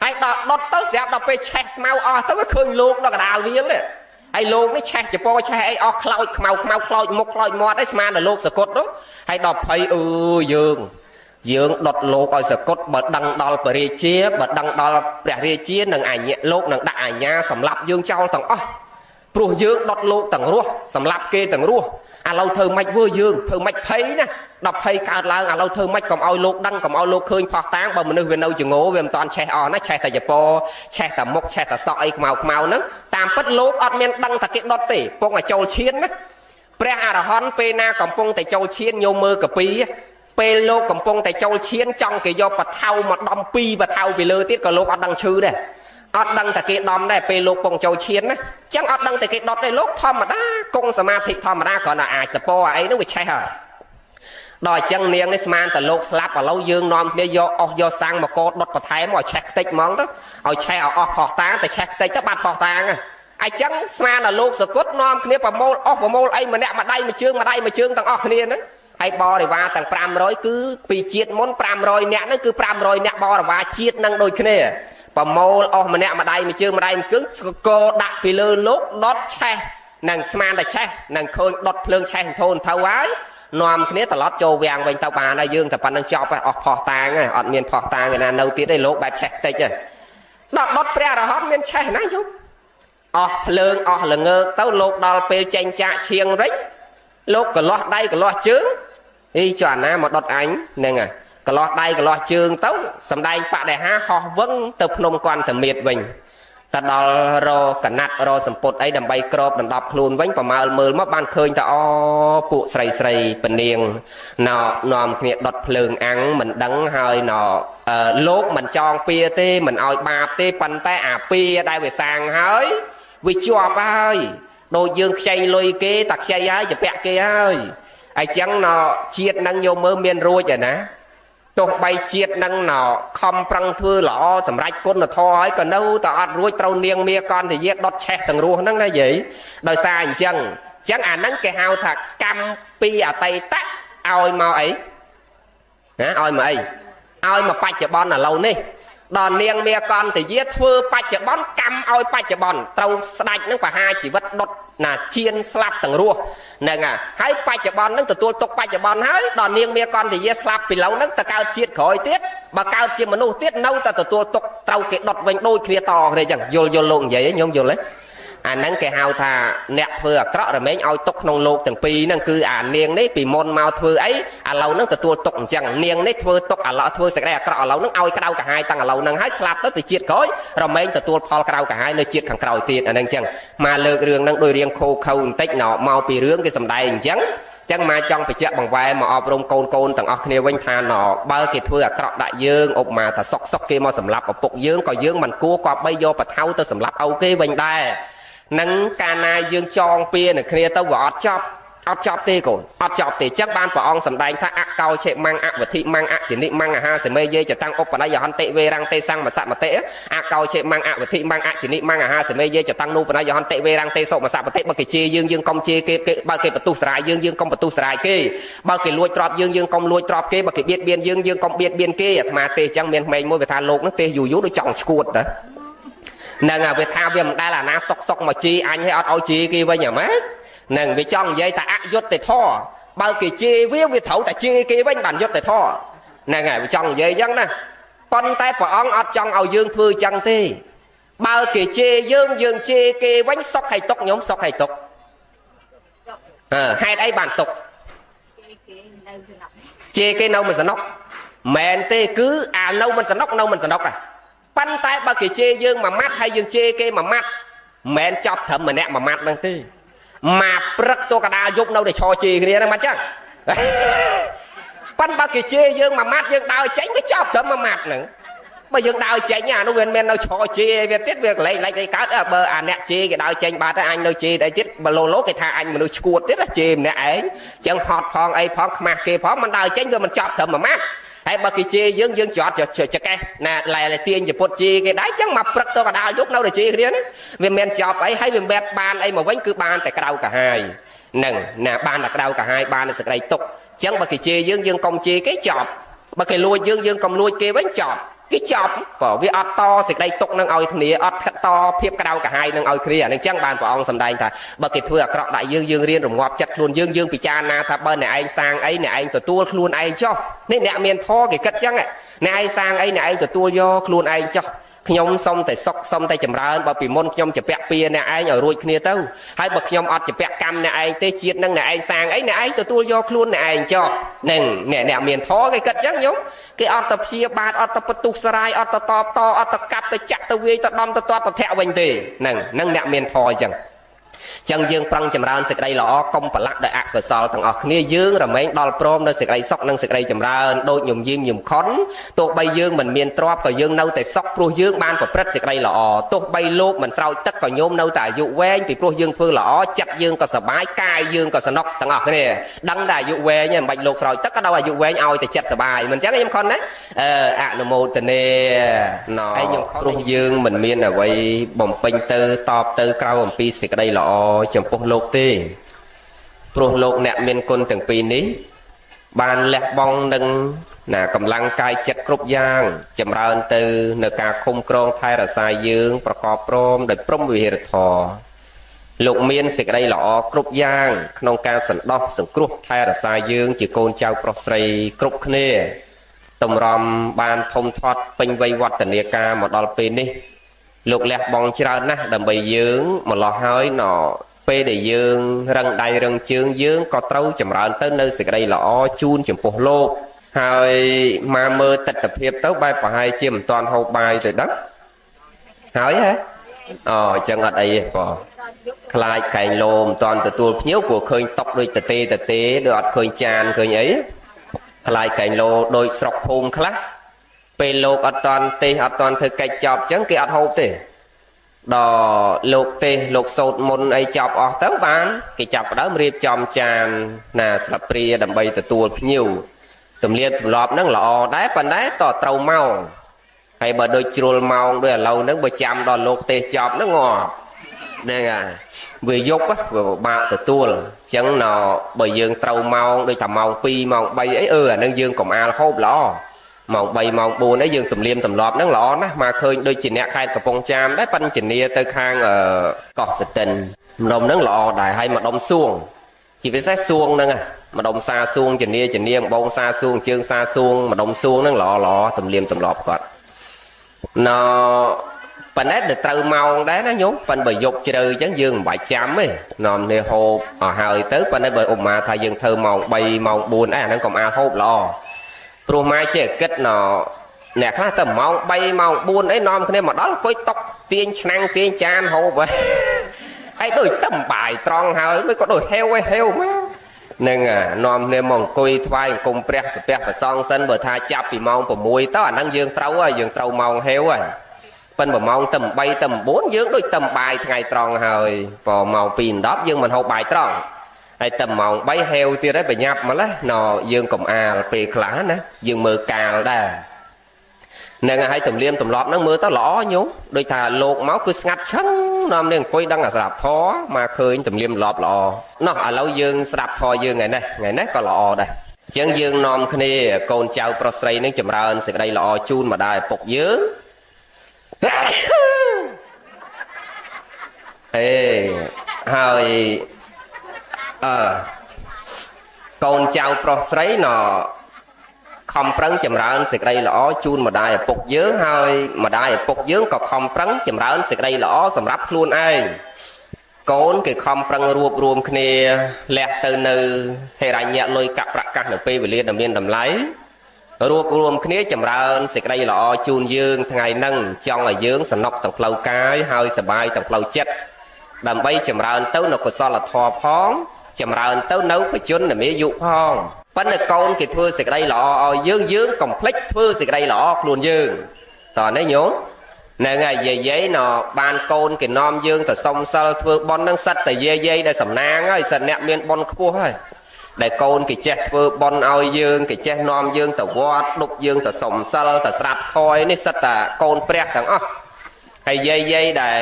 hay đọt tới sẽ đọtไป check smell tới cái khơi luôn đó cả đào viên đấy ហើយលោកនេះឆេះចពោឆេះអីអស់ខ្លោចខ្មៅខ្លោចមុខខ្លោចមាត់អីស្មានដល់លោកសកុតនោះហើយដល់ភ័យយើងដុតលោកឲ្យសកុតបើដឹងដល់ព្រះរាជាបើដឹងដល់ព្រះរាជានឹងអញ្ញាលោកនឹងដាក់អាញាសម្លាប់យើងចោលទាំងអស់ព្រោះយើងដុតលោកទាំងរស់សម្លាប់គេទាំងរស់ឥឡូវធ្វើម៉េចធ្វើយើងធ្វើម៉េចភ័យណាដល់ភ័យកើតឡើងឥឡូវធ្វើម៉េចកុំឲ្យលោកដឹងកុំឲ្យលោកឃើញផោះតាងបើមនុស្សវានៅចងោវាមិនតាន់ឆេះអស់ណាឆេះតែចពោឆេះតែមុខឆេះតែសក់អីខ្មៅហ្នឹងតាមពិតលោកអត់មានដឹងតែគេដុតទេពងឲ្យចូលឈានណាព្រះអរហន្តពេលណាកំពុងតែចូលឈានញោមមើលកាពីពេលលោកកំពុងតែចូលឈានចង់គេយកបថៅមកដំពីបថៅពីលើទៀតក៏លោកអត់ដឹងឈឺដែរអត់ដឹងតែគេដំដែរពេលលោកពងចូលឈានណាចឹងអត់ដឹងតែគេដុតទេលោកធម្មតាគង់សមាធិធម្មតាគ្រាន់តែអាចសពអីហ្នឹងវាឆេះហើយដល់អញ្ចឹងនាងនេះស្មានតែលោកស្លាប់ឥឡូវយើងនាំគ្នាយកអស់យកសាំងមកកោដុតបន្ថែមមកឆេះខ្ទេចហ្មងទៅឲ្យឆេះឲ្យអស់ផោះតាងតែឆេះខ្ទេចទៅបាត់ផោះតាងអញ្ចឹងស្មានតែលោកសកុតនាំគ្នាប្រមូលអស់ប្រមូលអីម្នាក់ម្ដាយមួយជើងទាំងអស់គ្នាហ្នឹងហើយបរិវារទាំង500គឺពីជាតិមុន500នាក់ហ្នឹងគឺ500នាក់បរិវារជាតិហ្នឹងដូចគ្នាប្រមូលអស់ម្នាក់ម្ដាយមួយជើងម្ដាយមួយគឹងកោដាក់ពីលើលោកដុតឆេះនឹងស្មានតែឆេះនឹងឃើញដុតភ្លើងឆេះធូនទៅហើយនាំគ្នាត្រឡប់ចូលវាំងវិញទៅបានហើយយើងតែប៉ុណ្្នឹងចប់ហើយអស់ផោះតាងហើយអត់មានផោះតាងឯណានៅទៀតទេលោកបែបឆេះតិចហ្នឹងដល់ដុតព្រះរហន្តមានឆេះណាយប់អស់ភ្លើងអស់ល្ងើកទៅលោកដល់ពេលចេញចាក់ឈៀងរិចលោកកលាស់ដៃកលាស់ជើងអីចុះអាណាមកដុតអញហ្នឹងហើយកលាស់ដៃកលាស់ជើងទៅសំដែងបដិហាហោះវឹងទៅភ្នំគន្ធមាត្រវិញទៅដល់រកណាត់រសម្ពុតអីដើម្បីក្របដណ្ដប់ខ្លួនវិញប្រមើលមើលមកបានឃើញតែពួកស្រីពនាងណោនាំគ្នាដុតភ្លើងអាំងមិនដឹងហើយណោលោកមិនចងពៀទេមិនឲ្យបាបទេប៉ុន្តែអាពៀដែលវាសាងហើយវាជាប់ហើយដូចយើងខ្ចីលុយគេតែខ្ចីហើយជពាក់គេហើយអញ្ចឹងណោជាតិនឹងយកមើលមានរួចឯណាទោះបីជាតិនឹងណោខំប្រឹងធ្វើល្អសម្រាប់គុណធម៌ហើយក៏នៅតែអត់រួចត្រូវនាងមាកន្តយាដុតឆេះទាំងរស់ហ្នឹងណាយាយដោយសារអញ្ចឹងអាហ្នឹងគេហៅថាកម្មពីអតីតឲ្យមកអីណាឲ្យមកអីឲ្យមកបច្ចុប្បន្នឥឡូវនេះដល់នាងមាកន្តយាធ្វើបច្ចុប្បន្នកម្មឲ្យបច្ចុប្បន្នត្រូវស្ដាច់នឹងបហាជីវិតដុតណាជៀនស្លាប់ទាំងរស់ហ្នឹងហើយបច្ចុប្បន្នហ្នឹងទទួលទុកបច្ចុប្បន្នហើយដល់នាងមាកន្តយាស្លាប់ពីឡូវហ្នឹងទៅកើតជាតិក្រោយទៀតបើកើតជាមនុស្សទៀតនៅតែទទួលទុកត្រូវគេដុតវិញដូចគ្នាតគ្នាអញ្ចឹងយល់លោកនិយាយខ្ញុំយល់ទេអាហ្នឹងគេហៅថាអ្នកធ្វើអាក្រក់រមែងឲ្យទុកក្នុងលោកទាំងពីរហ្នឹងគឺអានាងនេះពីមុនមកធ្វើអីឥឡូវហ្នឹងទទួលទុកអញ្ចឹងនាងនេះធ្វើទុកឥឡូវធ្វើសេចក្តីអាក្រក់ឥឡូវហ្នឹងឲ្យក្តៅកាហាយតាំងឥឡូវហ្នឹងហើយស្លាប់ទៅជាតិក្រោយរមែងទទួលផលក្តៅកាហាយនៅជាតិខាងក្រោយទៀតអាហ្នឹងអញ្ចឹងមកលើករឿងហ្នឹងដោយរៀងខូខើបន្តិចណោមកពីរឿងគេសំដែងអញ្ចឹងមកចង់បញ្ជាក់បង្វែរមកអប់រំកូនទាំងអស់គ្នាវិញថាណោបើគេធ្វើអាក្រក់ដាក់យើងឧបមាថាសុកគេមកសម្លាប់ឪពុកយើងក៏យើងមិនគួរគប្បីយកបថៅទៅសម្លាប់ឪគេវិញដែរនឹងកាលណាយើងចងពៀនៅគ្នាទៅវាអត់ចប់ទេកូនអត់ចប់ទេចឹងបានព្រះអង្គសម្ដែងថាអកោឆេម៉ាំងអវធិម៉ាំងអចិនិម៉ាំងអាហាសេមេយេចតាំងឧបនយហន្តិវេរੰទេសੰមសមតិអកោឆេម៉ាំងអវធិម៉ាំងអចិនិម៉ាំងអាហាសេមេយេចតាំងនូបនយហន្តិវេរੰទេសុមសមតិបើគេជេរយើងកុំជេរគេបើគេបន្ទុះស្រាយយើងកុំបន្ទុះស្រាយគេបើគេលួចទ្រព្យយើងកុំលួចទ្រព្យគេបើគេបៀតបៀនយើងកុំបៀតបៀនគេអាត្មាទេចឹងមានក្មេងមួយវាថាលោកនោះទេយូរដូចចង់ឈួតទៅនឹងវាថាវាមិនដែលអាណាសុកមកជីអញឲ្យអត់ឲ្យជីគេវិញហ្មងនឹងវាចង់និយាយថាអយុត្តិធម៌បើគេជេរវាត្រូវតែជេរគេវិញបានយុត្តិធម៌ហ្នឹងហើយវាចង់និយាយអញ្ចឹងណាប៉ុន្តែព្រះអង្គអត់ចង់ឲ្យយើងធ្វើអញ្ចឹងទេបើគេជេរយើងជេរគេវិញសុកឲ្យទុកខ្ញុំសុកឲ្យទុកហេតុអីបានទុកជេរគេនៅមិនសំណុកមែនទេគឺអានៅមិនសំណុកប៉ុន្តែបើគេជេរយើងមួយម៉ាត់ហើយយើងជេរគេមួយម៉ាត់មិនមែនចាប់ត្រឹមម្នាក់មួយម៉ាត់ហ្នឹងទេមកព្រឹកទៅកដាលយប់នៅតែឈរជេរគ្នាហ្នឹងមិនចឹងប៉ុន្តែបើគេជេរយើងមួយម៉ាត់យើងដើរចេញទៅចាប់ត្រឹមមួយម៉ាត់ហ្នឹងបើយើងដើរចេញអានោះវាមិនមែននៅឈរជេរវាទៀតវាកលែងឡែកឯកើតបើអាអ្នកជេរគេដើរចេញបាត់ទៅអញនៅជេរតែទៀតបើលោគេថាអញមនុស្សឈួតទៀតជេរម្នាក់ឯងចឹងហត់ផងអីផងខ្មាស់គេផងមិនដើរចេញវាមិនចាប់ត្រឹមមួយម៉ាត់ហើយបើគេជេរយើងចត់ចកេះណាឡែទាញជពុតជេរគេដែរចឹងមកព្រឹកទៅកដាលយប់នៅតែជេរគ្នាហ្នឹងវាមិនចប់អីហើយវាមិនបានអីមកវិញគឺបានតែក្រៅកាហាយហ្នឹងណាបានតែក្រៅកាហាយបានតែសក្តីទុកចឹងបើគេជេរយើងកុំជេរគេចប់បើគេលួចយើងកុំលួចគេវិញចប់ គេចប់បើវាអត់តសេចក្តីទុកនឹងឲ្យគ្នាអត់តភាពក្តៅក្រហាយនឹងឲ្យគ្នាអានេះចឹងបានព្រះអង្គសម្ដែងថាបើគេធ្វើអាក្រក់ដាក់យើងរៀនរងាប់ចិត្តខ្លួនយើងពិចារណាថាបើអ្នកឯងសាងអីអ្នកឯងទទួលខ្លួនឯងចុះនេះអ្នកមានធម៌គេគិតចឹងអ្នកឯងសាងអីអ្នកឯងទទួលយកខ្លួនឯងចុះខ្ញុំសុំតែសុខសុំតែចម្រើនបើពីមុនខ្ញុំជាពាក់ពៀអ្នកឯងឲ្យរួចគ្នាទៅហើយបើខ្ញុំអត់ជាពាក់កម្មអ្នកឯងទេជាតិនឹងអ្នកឯងសាងអីអ្នកឯងទទួលយកខ្លួនអ្នកឯងចុះនឹងអ្នកមានធម៌គេគិតចឹងញោមគេអត់ទៅព្យាបាទអត់ទៅបន្ទុះសរាយអត់ទៅតបតអត់ទៅកាប់ទៅចាក់ទៅវាយទៅដំទៅទាត់ទៅធាក់វិញទេនឹងអ្នកមានធម៌ចឹងចឹងយើងប្រឹងចម្រើនសេចក្តីល្អកុំប្រឡាក់ដោយអកុសលទាំងអស់គ្នាយើងរមែងដល់ព្រមនៅសេចក្តីសុខនិងសេចក្តីចម្រើនដូចញោមយាមញោមខុនទោះបីយើងមិនមានទ្រព្យក៏យើងនៅតែសុខព្រោះយើងបានប្រព្រឹត្តសេចក្តីល្អទោះបីលោកមិនស្រោចទឹកក៏ញោមនៅតែអាយុវែងពីព្រោះយើងធ្វើល្អចិត្តយើងក៏សប្បាយកាយយើងក៏សំណុកទាំងអស់គ្នាដឹងតែអាយុវែងមិនបាច់លោកស្រោចទឹកក៏ដល់អាយុវែងឲ្យតែចិត្តសប្បាយមិនចឹងខ្ញុំខុនណាអនុមោទនាណ៎ហើយខ្ញុំខុនព្រោះយើងមិនមានអ្វីបំពេញទៅតបទៅក្រៅអំពីសេចក្តីល្អចំពោះលោកទេព្រោះលោកអ្នកមានគុណទាំងពីរនេះបានលះបង់នឹងកម្លាំងកាយចិត្តគ្រប់យ៉ាងចម្រើនទៅនៅការឃុំក្រងថែរក្សាយើងប្រកបព្រមដោយព្រមវិហារធម៌លោកមានសេចក្តីល្អគ្រប់យ៉ាងក្នុងការសន្តោសសង្គ្រោះថែរក្សាយើងជាកូនចៅប្រុសស្រីគ្រប់គ្នាតម្រាំបានធំធាត់ពេញវ័យវឌ្ឍនាការមកដល់ពេលនេះលោកលះបង់ច្រើនណាស់ដើម្បីយើងម្លោះហើយណពេលដែលយើងរឹងដៃរឹងជើងយើងក៏ត្រូវចម្រើនទៅនៅសេចក្តីល្អជូនចំពោះលោកហើយមកមើលទស្សនវិជ្ជាទៅបែបប្រហែលជាមិនតាន់ហូបបាយទៅដឹងហើយហ៎អញ្ចឹងអត់អីទេបងខ្លាចកែងលោមិនតាន់ទទួលភ្ញៀវព្រោះឃើញតុកដូចតទេដូចអត់ឃើញចានឃើញអីខ្លាចកែងលោដូចស្រុកភូមិខ្លះពេលលោកអត់តាន់ទេអត់តាន់ធ្វើកិច្ចចប់អញ្ចឹងគេអត់ហូបទេដល់លោកទេលោកសោតមុនអីចប់អស់ទៅបានគេចាប់ផ្ដើមរៀបចំចានណាស្លាបព្រាដើម្បីទទួលភ្ញៀវទម្លាប់ទម្លាប់ហ្នឹងល្អដែរប៉ុន្តែតត្រូវម៉ោងហើយបើដូចជ្រុលម៉ោងដូចឥឡូវហ្នឹងបើចាំដល់លោកទេចប់ហ្នឹងងាប់ហ្នឹងហើយវាយប់វាពិបាកទទួលអញ្ចឹងណបើយើងត្រូវម៉ោងដូចថាម៉ោង2ម៉ោង3អីអាហ្នឹងយើងកុំអាលហូបល្អម៉ោង3ម៉ោង4អីយើងទម្លាមទម្លាប់ហ្នឹងល្អណាស់មកឃើញដូចជាអ្នកខេត្តកំពង់ចាមដែរប៉ិនជំនាទៅខាងកោះសតិនម្ដុំហ្នឹងល្អដែរហើយម្ដុំសួងជាពិសេសសួងហ្នឹងម្ដុំសាសួងជំនាអំបងសាសួងជើងសាសួងម្ដុំសួងហ្នឹងល្អទម្លាមទម្លាប់គាត់ណប៉ុន្តែត្រូវម៉ោងដែរណាញោមប៉ិនបើយប់ជ្រៅអញ្ចឹងយើងមិនបាច់ចាំទេនាំគ្នាហូបអស់ហើយទៅប៉ុន្តែបើឧបមាថាយើងធ្វើម៉ោង3ម៉ោង4អាហ្នឹងកុំអាលហូបល្អព្រោះម៉ែចេះគិតអ្នកខ្លះទៅម៉ោង3ម៉ោង4អីនាំគ្នាមកដល់អង្គុយតុកទាញឆ្នាំងទាញចានហូបហើយដូចតឹមបាយត្រង់ហើយមិនក៏ដូចហេវមកនឹងនាំគ្នាមកអង្គុយថ្វាយអង្គមព្រះសាពះប្រសងសិនបើថាចាប់ពីម៉ោង6ទៅអាហ្នឹងយើងត្រូវហើយយើងត្រូវម៉ោងហេវហើយប៉ិនបើម៉ោងទៅ8ទៅ9យើងដូចតឹមបាយថ្ងៃត្រង់ហើយបើម៉ោង2 10យើងមិនហូបបាយត្រង់ហើយតែម៉ោង3ហេវទៀតហើយប្រញាប់មកណាយើងកុំអាលពេលខ្លះណាយើងមើលកាលដែរនឹងហើយទម្លាមទម្លាប់ហ្នឹងមើលទៅល្អញោមដូចថាលោកមកគឺស្ងាត់ឈឹងនាំនឹងអង្គុយដឹងអាស្រាប់ធរមកឃើញទម្លាមទម្លាប់ល្អណោះឥឡូវយើងស្ដាប់ធរយើងថ្ងៃនេះក៏ល្អដែរអញ្ចឹងយើងនាំគ្នាកូនចៅប្រុសស្រីនឹងចម្រើនសេចក្តីល្អជូនម្ដាយឪពុកយើងហើយកូនចៅប្រុសស្រីខំប្រឹងចម្រើនសេចក្តីល្អជូនម្ដាយឪពុកយើងហើយម្ដាយឪពុកយើងក៏ខំប្រឹងចម្រើនសេចក្តីល្អសម្រាប់ខ្លួនឯងកូនគេខំប្រឹងរួបរวมគ្នាលះទៅនៅហេរញ្ញៈលុយកាក់ប្រកាសនៅពេលវេលាដែលមានតម្លៃរួបរวมគ្នាចម្រើនសេចក្តីល្អជូនយើងថ្ងៃហ្នឹងចង់ឲ្យយើងសំណុកទាំងផ្លូវកាយហើយសប្បាយទាំងផ្លូវចិត្តដើម្បីចម្រើនទៅនៅកុសលធម៌ផងចម្រើនទៅនៅបច្ចុប្បន្ននាយុផងប៉ុន្តែកូនគេធ្វើសេចក្តីល្អឲ្យយើងកុំភ្លេចធ្វើសេចក្តីល្អខ្លួនយើងតើនេះញោមហ្នឹងហើយយាយបានកូនគេនាំយើងទៅសុំសិលធ្វើបុណ្យហ្នឹងសិតតែយាយដែលសំណាងហើយសិតអ្នកមានបុណ្យខ្ពស់ហើយដែលកូនគេចេះធ្វើបុណ្យឲ្យយើងគេចេះនាំយើងទៅវត្តដុបយើងទៅសុំសិលទៅស្រាប់ខយនេះសិតតែកូនព្រះទាំងអស់ហើយយាយដែល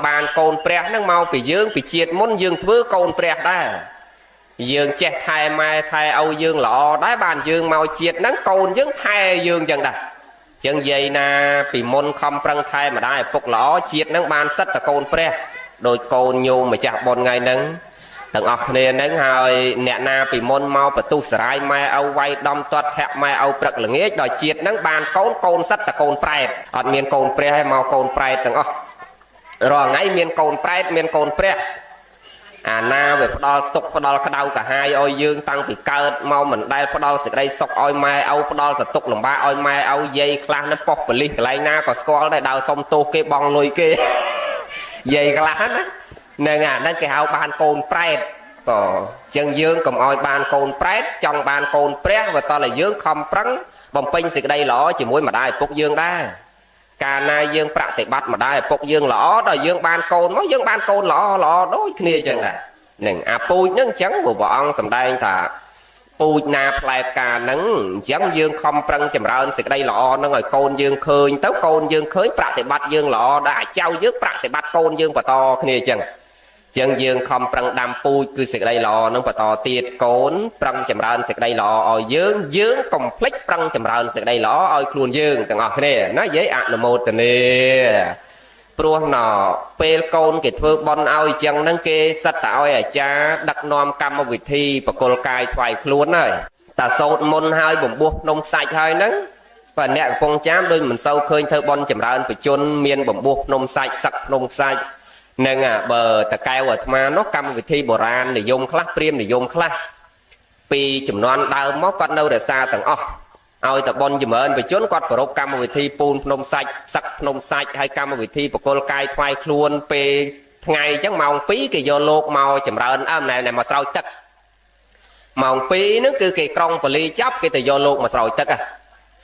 បានកូនព្រះហ្នឹងមកពីយើងពីជាតិមុនយើងធ្វើកូនព្រះដែរយើងចេះថែម៉ែថែឪយើងល្អដែរបានយើងមកជាតិហ្នឹងកូនយើងថែយើងចឹងដែរ ចឹងនិយាយណាពីមុនខំប្រឹងថែម្ដាយឪពុកល្អជាតិនឹងបានសិតតកូនព្រះដោយកូនញោមម្ចាស់បុណ្យថ្ងៃហ្នឹងទាំងអស់គ្នាហ្នឹងហើយអ្នកណាពីមុនមកបន្ទុះសរាយម៉ែឪវាយដំទាត់ធាក់ម៉ែឪព្រឹកល្ងាចដល់ជាតិហ្នឹងបានកូនសិតតកូនប្រែតអត់មានកូនព្រះឯងមកកូនប្រែតទាំងអស់រាល់ថ្ងៃមានកូនប្រែតមានកូនព្រះអាណាវាផ្ដាល់ទុកផ្ដាល់ក្តៅកាហាយឲ្យយើងតាំងពីកើតមកមិនដែលផ្ដាល់សេចក្តីសុខឲ្យម៉ែឪផ្ដាល់ទៅទុកលំបាកឲ្យម៉ែឪយាយខ្លះនៅប៉ុស្តិ៍ប៉ូលីសកន្លែងណាក៏ស្គាល់ដែរដើរសុំទោសគេបងលុយគេយាយខ្លះណានឹងអាហ្នឹងគេហៅបានកូនប្រែតក៏ចឹងយើងកុំឲ្យបានកូនប្រែតចង់បានកូនព្រះបើតើយើងខំប្រឹងបំពេញសេចក្តីល្អជាមួយម្ដាយឪពុកយើងដែរកាលណាយើងប្រតិបត្តិម្ដាយឪពុកយើងល្អដល់យើងបានកូនមកយើងបានកូនល្អដូចគ្នាចឹងដែរនឹងអាពូជហ្នឹងអញ្ចឹងព្រះអង្គសម្ដែងថាពូជណាផ្លែផ្កាហ្នឹងអញ្ចឹងយើងខំប្រឹងចម្រើនសេចក្តីល្អហ្នឹងឲ្យកូនយើងឃើញទៅកូនយើងឃើញប្រតិបត្តិយើងល្អដល់អាចៅយើងប្រតិបត្តិកូនយើងបន្តគ្នាអញ្ចឹងចឹងយើងខំប្រឹងដាំពូជគឺសេចក្តីល្អនឹងបន្តទៀតកូនប្រឹងចម្រើនសេចក្តីល្អឲ្យយើងកុំភ្លេចប្រឹងចម្រើនសេចក្តីល្អឲ្យខ្លួនយើងទាំងអស់គ្នាណាយាយអនុមោទនាព្រោះណពេលកូនគេធ្វើបន់ឲ្យចឹងហ្នឹងគេសិតតែឲ្យអាចារ្យដឹកនាំកម្មវិធីបកលកាយថ្វាយខ្លួនហើយតាសូត្រមុនហើយបំពោះភ្នំខ្សាច់ហើយហ្នឹងបើអ្នកកំពុងចាំដូចមិនសូវឃើញធ្វើបន់ចម្រើនបជនមានបំពោះភ្នំខ្សាច់សឹកភ្នំខ្សាច់នឹងបើតកែវអាត្មានោះកម្មវិធីបុរាណនិយមខ្លះព្រាហ្មណ៍និយមខ្លះពីចំនួនដើមមកគាត់នៅរក្សាទាំងអស់ឲ្យតបនចម្រើនបជនគាត់ប្រពកម្មវិធីពូនភ្នំសាច់សឹកភ្នំសាច់ហើយកម្មវិធីបកលកាយថ្វាយខ្លួនពេលថ្ងៃអញ្ចឹងម៉ោង2គេយកលោកមកចម្រើនណែមកស្រោចទឹកម៉ោង2ហ្នឹងគឺគេក្រុងប៉ូលីចាប់គេទៅយកលោកមកស្រោចទឹក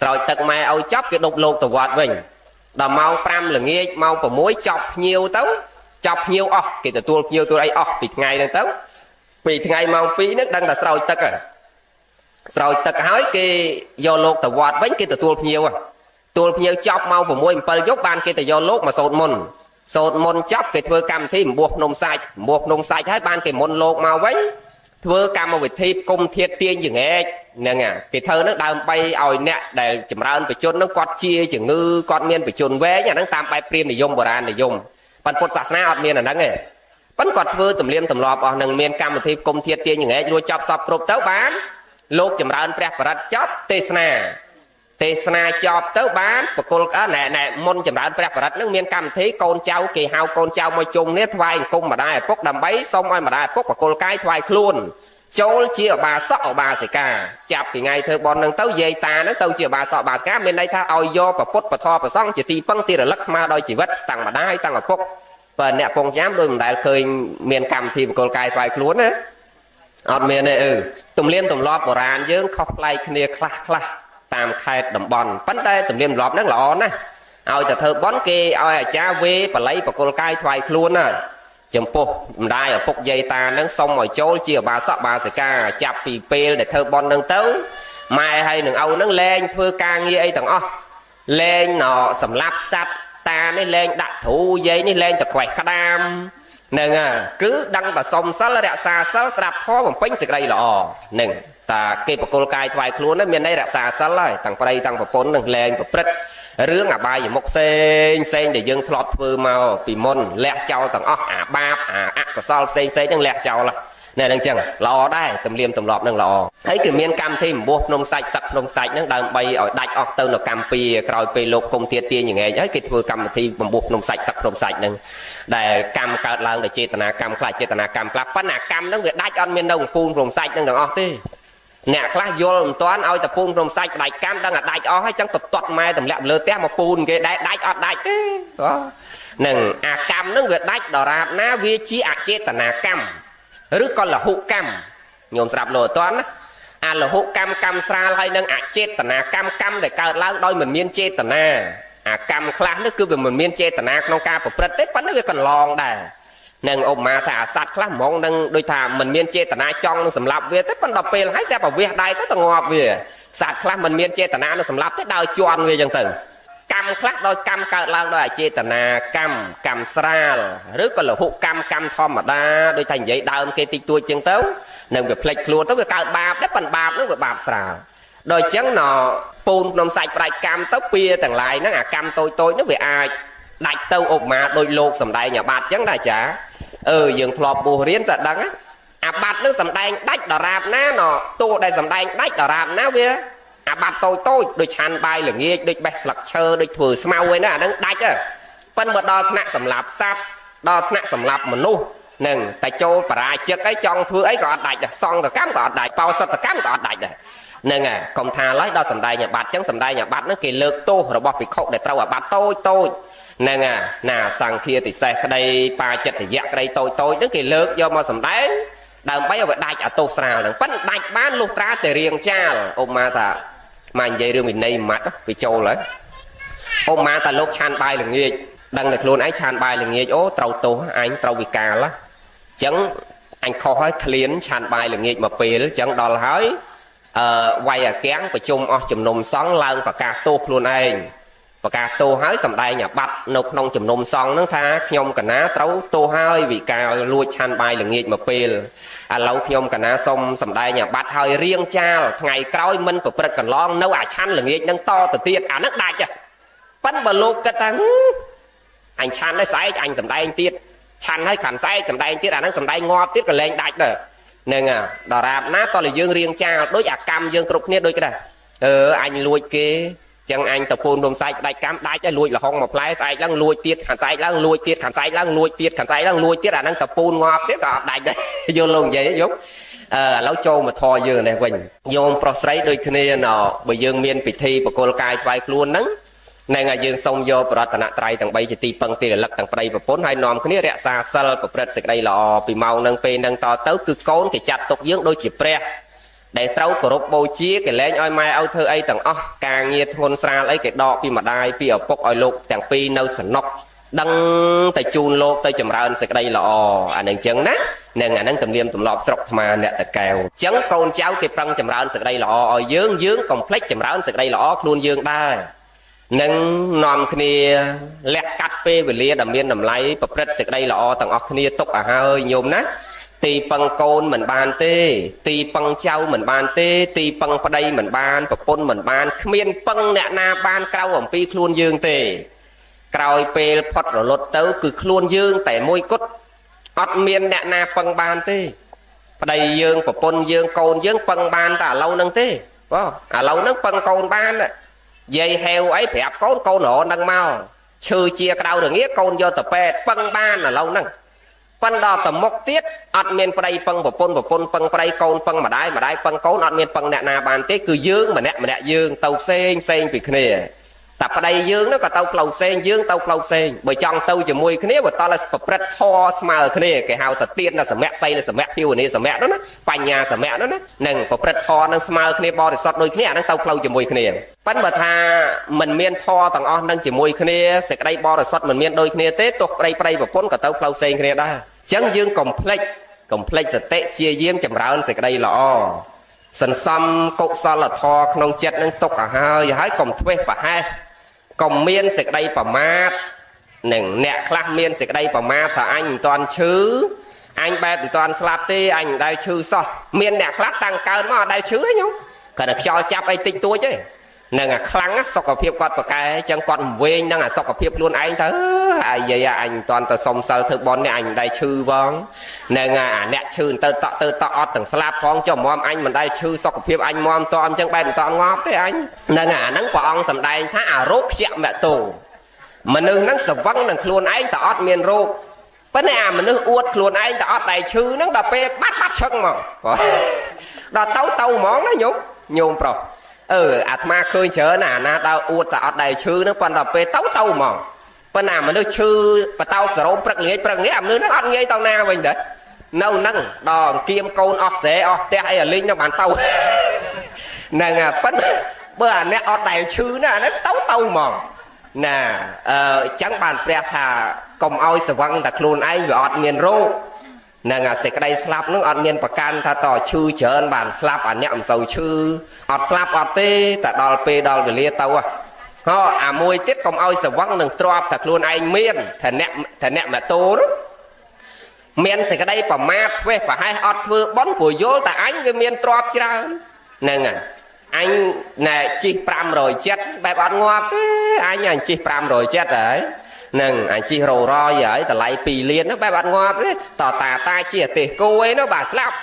ស្រោចទឹកម៉ែឲ្យចាប់គេដប់លោកទៅវត្តវិញដល់ម៉ោង5ល្ងាចម៉ោង6ចាប់ភ្ញៀវទៅចាប់ភ្ញៀវអស់គេទទួលភ្ញៀវទូអីអស់ពីថ្ងៃហ្នឹងទៅពីថ្ងៃម៉ោង2ហ្នឹងដឹងតែស្រោចទឹកស្រោចទឹកហើយគេយកលោកទៅវត្តវិញគេទទួលភ្ញៀវទទួលភ្ញៀវចាប់ម៉ោង6 7យប់បានគេទៅយកលោកមកសូត្រមន្តចាប់គេធ្វើកម្មវិធីម្បោះភ្នំសាច់ហើយបានគេមុនលោកមកវិញធ្វើកម្មវិធីគុំធាតទាញចង្អែកហ្នឹងគេធ្វើហ្នឹងដើម្បីឲ្យអ្នកដែលចម្រើនបជនហ្នឹងគាត់ជាជំងឺគាត់មានបជនវែងអាហ្នឹងតាមបែបព្រាហ្មណ៍និយមបុរាណនិយមប៉ុន្តែពុទ្ធសាសនាអត់មានអាហ្នឹងទេប៉ុន្តែគាត់ធ្វើទំនៀមទម្លាប់អស់នឹងមានកម្មវិធីគុំធាតទាញចង្អែករួចចប់សពគ្រប់ទៅបានលោកចម្រើនព្រះបរិត្តចប់ទេសនាចប់ទៅបានបកុលណែមុនចម្រើនព្រះបរិត្តនឹងមានកម្មវិធីកូនចៅគេហៅកូនចៅមកជុំនេះថ្វាយអង្គមម្ដាយឪពុកដើម្បីសុំឲ្យម្ដាយឪពុកបកុលកាយថ្វាយខ្លួនចូលជាឧបាសកឧបាសិកាចាប់ពីថ្ងៃធ្វើបន់នឹងទៅយាយតានឹងទៅជាឧបាសកឧបាសិកាមានន័យថាឲ្យយកប្រពុតពធប្រសង្ឃជាទីពឹងទីរលឹកស្មើដោយជីវិតតាំងម្ដាយតាំងឪពុកបើអ្នកពងចាំដូចមិនដែលឃើញមានកម្មវិធីបកុលកាយថ្វាយខ្លួនណាអត់មានទេទំនៀមទម្លាប់បុរាណយើងខុសប្លែកគ្នាខ្លះតាមខេត្តតំបន់ប៉ុន្តែទំនៀមទម្លាប់ហ្នឹងល្អណាស់ឲ្យតែធ្វើបន់គេឲ្យអាចារ្យវេបល័យបកុលកាយថ្វាយខ្លួនណាចំពោះម្ដាយឪពុកយាយតានឹងសុំឲ្យចូលជាឧបាសកឧបាសិកាចាប់ពីពេលដែលធ្វើបន់នឹងទៅម៉ែហើយនឹងឪនឹងលែងធ្វើការងារអីទាំងអស់លែងសម្លាប់សត្វតានេះលែងដាក់ទ្រូយាយនេះលែងតែខ្វេះក្តាមហ្នឹងគឺដឹងតែសុំសិលរក្សាសិលស្ដាប់ធម៌បំពេញសេចក្តីល្អហ្នឹងតាគេបកុលកាយថ្វាយខ្លួនហ្នឹងមានន័យរក្សាសិលហើយទាំងប្តីទាំងប្រពន្ធនឹងលែងប្រព្រឹត្តរឿងអបាយមុខផ្សេងដែលយើងធ្លាប់ធ្វើមកពីមុនលះចោលទាំងអស់អាបាបអាអកុសលផ្សេងហ្នឹងលះចោលណែហ្នឹងចឹងល្អដែរទំនៀមទម្លាប់ហ្នឹងល្អហើយគឺមានកម្មវិធីម្បោះភ្នំសាច់សឹកភ្នំសាច់ហ្នឹងដើម្បីឲ្យដាច់អស់ទៅនៅកម្ពុជាក្រោយពេលលោកគុំទាទាញងែកហើយគេធ្វើកម្មវិធីម្បោះភ្នំសាច់សឹកភ្នំសាច់ហ្នឹងដែលកម្មកើតឡើងដោយចេតនាកម្មខ្លះចេតនាកម្មខ្លះប៉ុន្តែកម្មហ្នឹងវាដាច់អត់មាននៅពូនភ្នំសាច់ហ្នឹងទាំងអស់ទេអ្នកខ្លះយល់មិនទាន់ឲ្យតែពូនភ្នំសាច់ដាច់កម្មដឹងតែដាច់អស់ហើយចឹងទៅទាត់ម៉ែទម្លាក់លើផ្ទះមកពូនគេដាច់អត់ដាច់ទេហ្នឹងអាកម្មហ្នឹងវាដាច់ដរាបណាវាជាអចេតនាកម្មឬក៏លហុកម្មញោមស្រាប់លោអត់ទាន់ណាអាលហុកម្មស្រាលហើយនឹងអចេតនាកម្មដែលកើតឡើងដោយមិនមានចេតនាអាកម្មខ្លះនេះគឺវាមិនមានចេតនាក្នុងការប្រព្រឹត្តទេប៉ុន្តែវាកន្លងដែរនឹងឧបមាថាអាសត្វខ្លះហ្មងនឹងដូចថាមិនមានចេតនាចង់នឹងសម្លាប់វាទេប៉ុន្តែដល់ពេលហើយស្រាប់តែវាដៃទៅងាប់វាសត្វខ្លះមិនមានចេតនានឹងសម្លាប់ទេដើរជន់វាចឹងទៅកម្មខ្លះដោយកម្មកើតឡើងដោយអចេតនាកម្មស្រាលឬក៏លហុកម្មធម្មតាដូចថានិយាយដើមគេតិចតួចចឹងទៅនឹងវាផ្លេចខ្លួនទៅវាកើតបាបដែរប៉ុន្តែបាបនោះវាបាបស្រាល ដោយចឹងណពូនក្នុងសាច់ប្រាច់កម្មទៅពៀទាំងឡាយហ្នឹងអាកម្មតូចតូចហ្នឹងវាអាចដាច់ទៅឧបមាដោយលោកសំដែងអាបាត់ចឹងដែរចាយើងធ្លាប់បួសរៀនតែដឹងអាបាត់នឹងសំដែងដាច់ដរាបណាណតួដែលសំដែងដាច់ដរាបណាវាអាបាត់តូចតូចដូចឆាន់បាយល្ងាចដូចបេះស្លឹកឈើដូចធ្វើស្មៅឯណាអាហ្នឹងដាច់ប៉ិនមកដល់ថ្នាក់សម្លាប់សត្វដល់ថ្នាក់សម្លាប់មនុស្សនឹងតែចូលបរាជិកអីចង់ធ្វើអីក៏អត់ដាច់ដែរសង្កកម្មក៏អត់ដាច់បោសតកម្មក៏អត់ដាច់ដែរហ្នឹងកុំថាឡើយដល់សំដែងអាបាត់ចឹងសំដែងអាបាត់ហ្នឹងគេលើកទោសរបស់ភិក្ខុដែលត្រូវអាបាត់តូចតូចហ្នឹងណាសង្ឃាតិសេសក្តីបាចិត្តយៈក្តីតូចតូចហ្នឹងគេលើកយកមកសំដែងដើម្បីឲ្យវាដាច់អាទោសស្រាលហ្នឹងប៉ិនដាច់បានលុះត្រាតែរៀងចាលឧបមាថាមកនិយាយរឿងវិន័យម៉ាត់វាចូលហើយឧបមាថាលោកឆានបាយល្ងាចដឹងតែខ្លួនឯងឆានបាយល្ងាចអូត្រូវទោសអញត្រូវវិកាលអញ្ចឹងអញខុសហើយឃ្លានឆានបាយល្ងាចមកពេលអញ្ចឹងដល់ហើយវាយអាកាំងប្រជុំអស់ជំនុំសង្ឃឡើងប្រកាសទោសខ្លួនឯងប្រកាសទោសហើយសម្ដែងអាបត្តិនៅក្នុងជំនុំសង្ឃហ្នឹងថាខ្ញុំកណាត្រូវទោសហើយវិកាលលួចឆានបាយល្ងាចមកពេលឥឡូវខ្ញុំកណាសុំសម្ដែងអាបត្តិហើយរៀងចាលថ្ងៃក្រោយមិនប្រព្រឹត្តកន្លងនៅអាឆានល្ងាចហ្នឹងតទៅទៀតអាហ្នឹងដាច់ប៉ិនបើលោកគិតថាអញឆានហើយស្អែកអញសម្ដែងទៀតឆានហើយខាន់ស្អែកសម្ដែងទៀតអាហ្នឹងសម្ដែងងាប់ទៀតក៏លែងដាច់ដែរហ្នឹងដរាបណាតលយើងរៀងចាលដូចអាកម្មយើងគ្រប់គ្នាដូចគេដែរអញលួចគេចឹងអញតពូនរំសាច់ដាច់កម្មដាច់ហើយលួចលហុងមួយផ្លែស្អែកឡើងលួចទៀតខាន់ស្អែកឡើងលួចទៀតខាន់ស្អែកឡើងលួចទៀតខាន់ស្អែកឡើងលួចទៀតអាហ្នឹងតពូនងាប់ទៀតក៏អត់ដាច់ដែរយល់លោកនិយាយយកឥឡូវចូលមកធរយើងនេះវិញញោមប្រុសស្រីដូចគ្នាណបើយើងមានពិធីបកលកាយថ្វាយខ្លួនហ្នឹងនឹងឲ្យយើងសូមយកប្រតនត្រ័យទាំង3ជាទីពឹងទីរលឹកទាំងប្តីប្រពន្ធហើយនាំគ្នារក្សាសិលប្រព្រឹត្តសេចក្តីល្អពីម៉ោងនឹងពេលនឹងតទៅគឺកូនគេចាត់ទុកយើងដូចជាព្រះដែលត្រូវគោរពបូជាគេលែងឲ្យម៉ែឲ្យធ្វើអីទាំងអស់ការងារធ្ងន់ស្រាលអីគេដកពីម្ដាយពីឪពុកឲ្យលោកទាំងពីរនៅសំណុកដឹងតែជូនលោកទៅចម្រើនសេចក្តីល្អអានឹងចឹងណានឹងអានឹងទំនៀមទម្លាប់ស្រុកថ្មអ្នកតកែវចឹងកូនចៅគេប្រឹងចម្រើនសេចក្តីល្អឲ្យយើងកុំភ្លេចចម្រើនសេចក្តីល្អខ្លួនយើងដែរនឹងនាំគ្នាលះកាត់ពេលវេលាដែលមានតម្លៃប្រព្រឹត្តសេចក្តីល្អទាំងអស់គ្នាទុកឲ្យហើយញោមណាទីពឹងកូនមិនបានទេទីពឹងចៅមិនបានទេទីពឹងប្តីមិនបានប្រពន្ធមិនបានគ្មានពឹងអ្នកណាបានក្រៅអំពីខ្លួនយើងទេក្រោយពេលផុតរលត់ទៅគឺខ្លួនយើងតែមួយគត់អត់មានអ្នកណាពឹងបានទេប្តីយើងប្រពន្ធយើងកូនយើងពឹងបានតែឥឡូវហ្នឹងទេបងឥឡូវហ្នឹងពឹងកូនបានយាយហេវអីប្រាប់កូនរហនឹងមកឈឺជាក្រៅរងាកូនយកទៅពេទ្យពឹងបានឥឡូវហ្នឹងប៉ុន្តែដល់ទៅមុខទៀតអត់មានប្តីពឹងប្រពន្ធពឹងប្តីកូនពឹងម្ដាយពឹងកូនអត់មានពឹងអ្នកណាបានទេគឺយើងម្នាក់យើងទៅផ្សេងពីគ្នាតែប្តីយើងនោះក៏ទៅផ្លូវផ្សេងយើងទៅផ្លូវផ្សេងបើចង់ទៅជាមួយគ្នាបើតើប្រព្រឹត្តធម៌ស្មើគ្នាគេហៅថាទានសមៈសីលសមៈភាវនាសមៈនោះណាបញ្ញាសមៈនោះណានឹងប្រព្រឹត្តធម៌នឹងស្មើគ្នាបរិសុទ្ធដូចគ្នាអានឹងទៅផ្លូវជាមួយគ្នាប៉ិនបើថាមិនមានធម៌ទាំងអស់នឹងជាមួយគ្នាសេចក្តីបរិសុទ្ធមិនមានដូចគ្នាទេទោះប្តីប្រពន្ធក៏ទៅផ្លូវផ្សេងគ្នាដែរអញ្ចឹងយើងកុំភ្លេចសតិជាយាមចម្រើនសេចក្តីល្អសន្សំកុសលធម៌ក្នុងចិត្តនឹងទុកឲ្យហើយកុំធ្វេសប្រហែសកុំមានសេចក្តីប្រមាទនឹងអ្នកខ្លះមានសេចក្តីប្រមាទថាអញមិនទាន់ឈឺអញបែបមិនទាន់ស្លាប់ទេអញមិនដែលឈឺសោះមានអ្នកខ្លះតាំងកើតមកអត់ដែលឈឺទេញោមគាត់តែខ្យល់ចាប់អីតិចតួចទេនឹងអាខ្លាំងសុខភាពគាត់ប្រកែអញ្ចឹងគាត់វែងនឹងអាសុខភាពខ្លួនឯងទៅអាយាយអញមិនទាន់ទៅសុំសិលធ្វើបន់នេះអញមិនដែលឈឺផងនឹងអាអ្នកឈឺទៅតក់អត់ទាំងស្លាប់ផងចុះមមអញមិនដែលឈឺសុខភាពអញមមតអញ្ចឹងបែបមិនតងាប់ទេអញនឹងអាហ្នឹងព្រះអង្គសម្ដែងថាអារោគខ្ជាក់មតោមនុស្សហ្នឹងស្វឹងនឹងខ្លួនឯងតអត់មានរោគប៉ុន្តែអាមនុស្សអួតខ្លួនឯងតអត់ដែលឈឺហ្នឹងដល់ពេលបាត់ឈឹងហ្មងដល់ទៅហ្មងណាញោមប្រុសអាត្មាឃើញច្រើនណាដើរអួតតែអត់ដែលឈឺហ្នឹងប៉ុន្តែពេលទៅហ្មងប៉ុន្តែមនុស្សឈឺបតោសរោមព្រឹកល្ងាចអាមនុស្សហ្នឹងអត់ងាយទៅណាវិញទេនៅហ្នឹងដល់អង្គៀមកូនអស់ស្រែអស់ផ្ទះអីអាលីងហ្នឹងបានទៅហ្នឹងប៉ុន្តែបើអាអ្នកអត់ដែលឈឺណាអាហ្នឹងទៅហ្មងណាអញ្ចឹងបានព្រះថាកុំឲ្យស្វឹងតែខ្លួនឯងវាអត់មានរោគនឹងអាសេចក្តីស្លាប់នឹងអត់មានប្រកាន់ថាតឈឺច្រើនបានស្លាប់អាអ្នកមិនសូវឈឺអត់ស្លាប់អត់ទេតែដល់ពេលដល់វេលាទៅអាមួយទៀតកុំឲ្យស្វឹងនឹងទ្របតែខ្លួនឯងមានថាអ្នកម៉ាតូមានសេចក្តីប្រមាទធ្វេសប្រហែសអត់ធ្វើបន់ព្រោះយល់តែអញវាមានទ្របច្រើនហ្នឹង anh nè chi 500 chết bài bạn ngọt thế anh chi 500 chết đấy nâng anh chi rồ ro vậy ta lại pì liên nó bài bạn ngọt thế tỏ tà ta chia tề cô ấy nó bà slap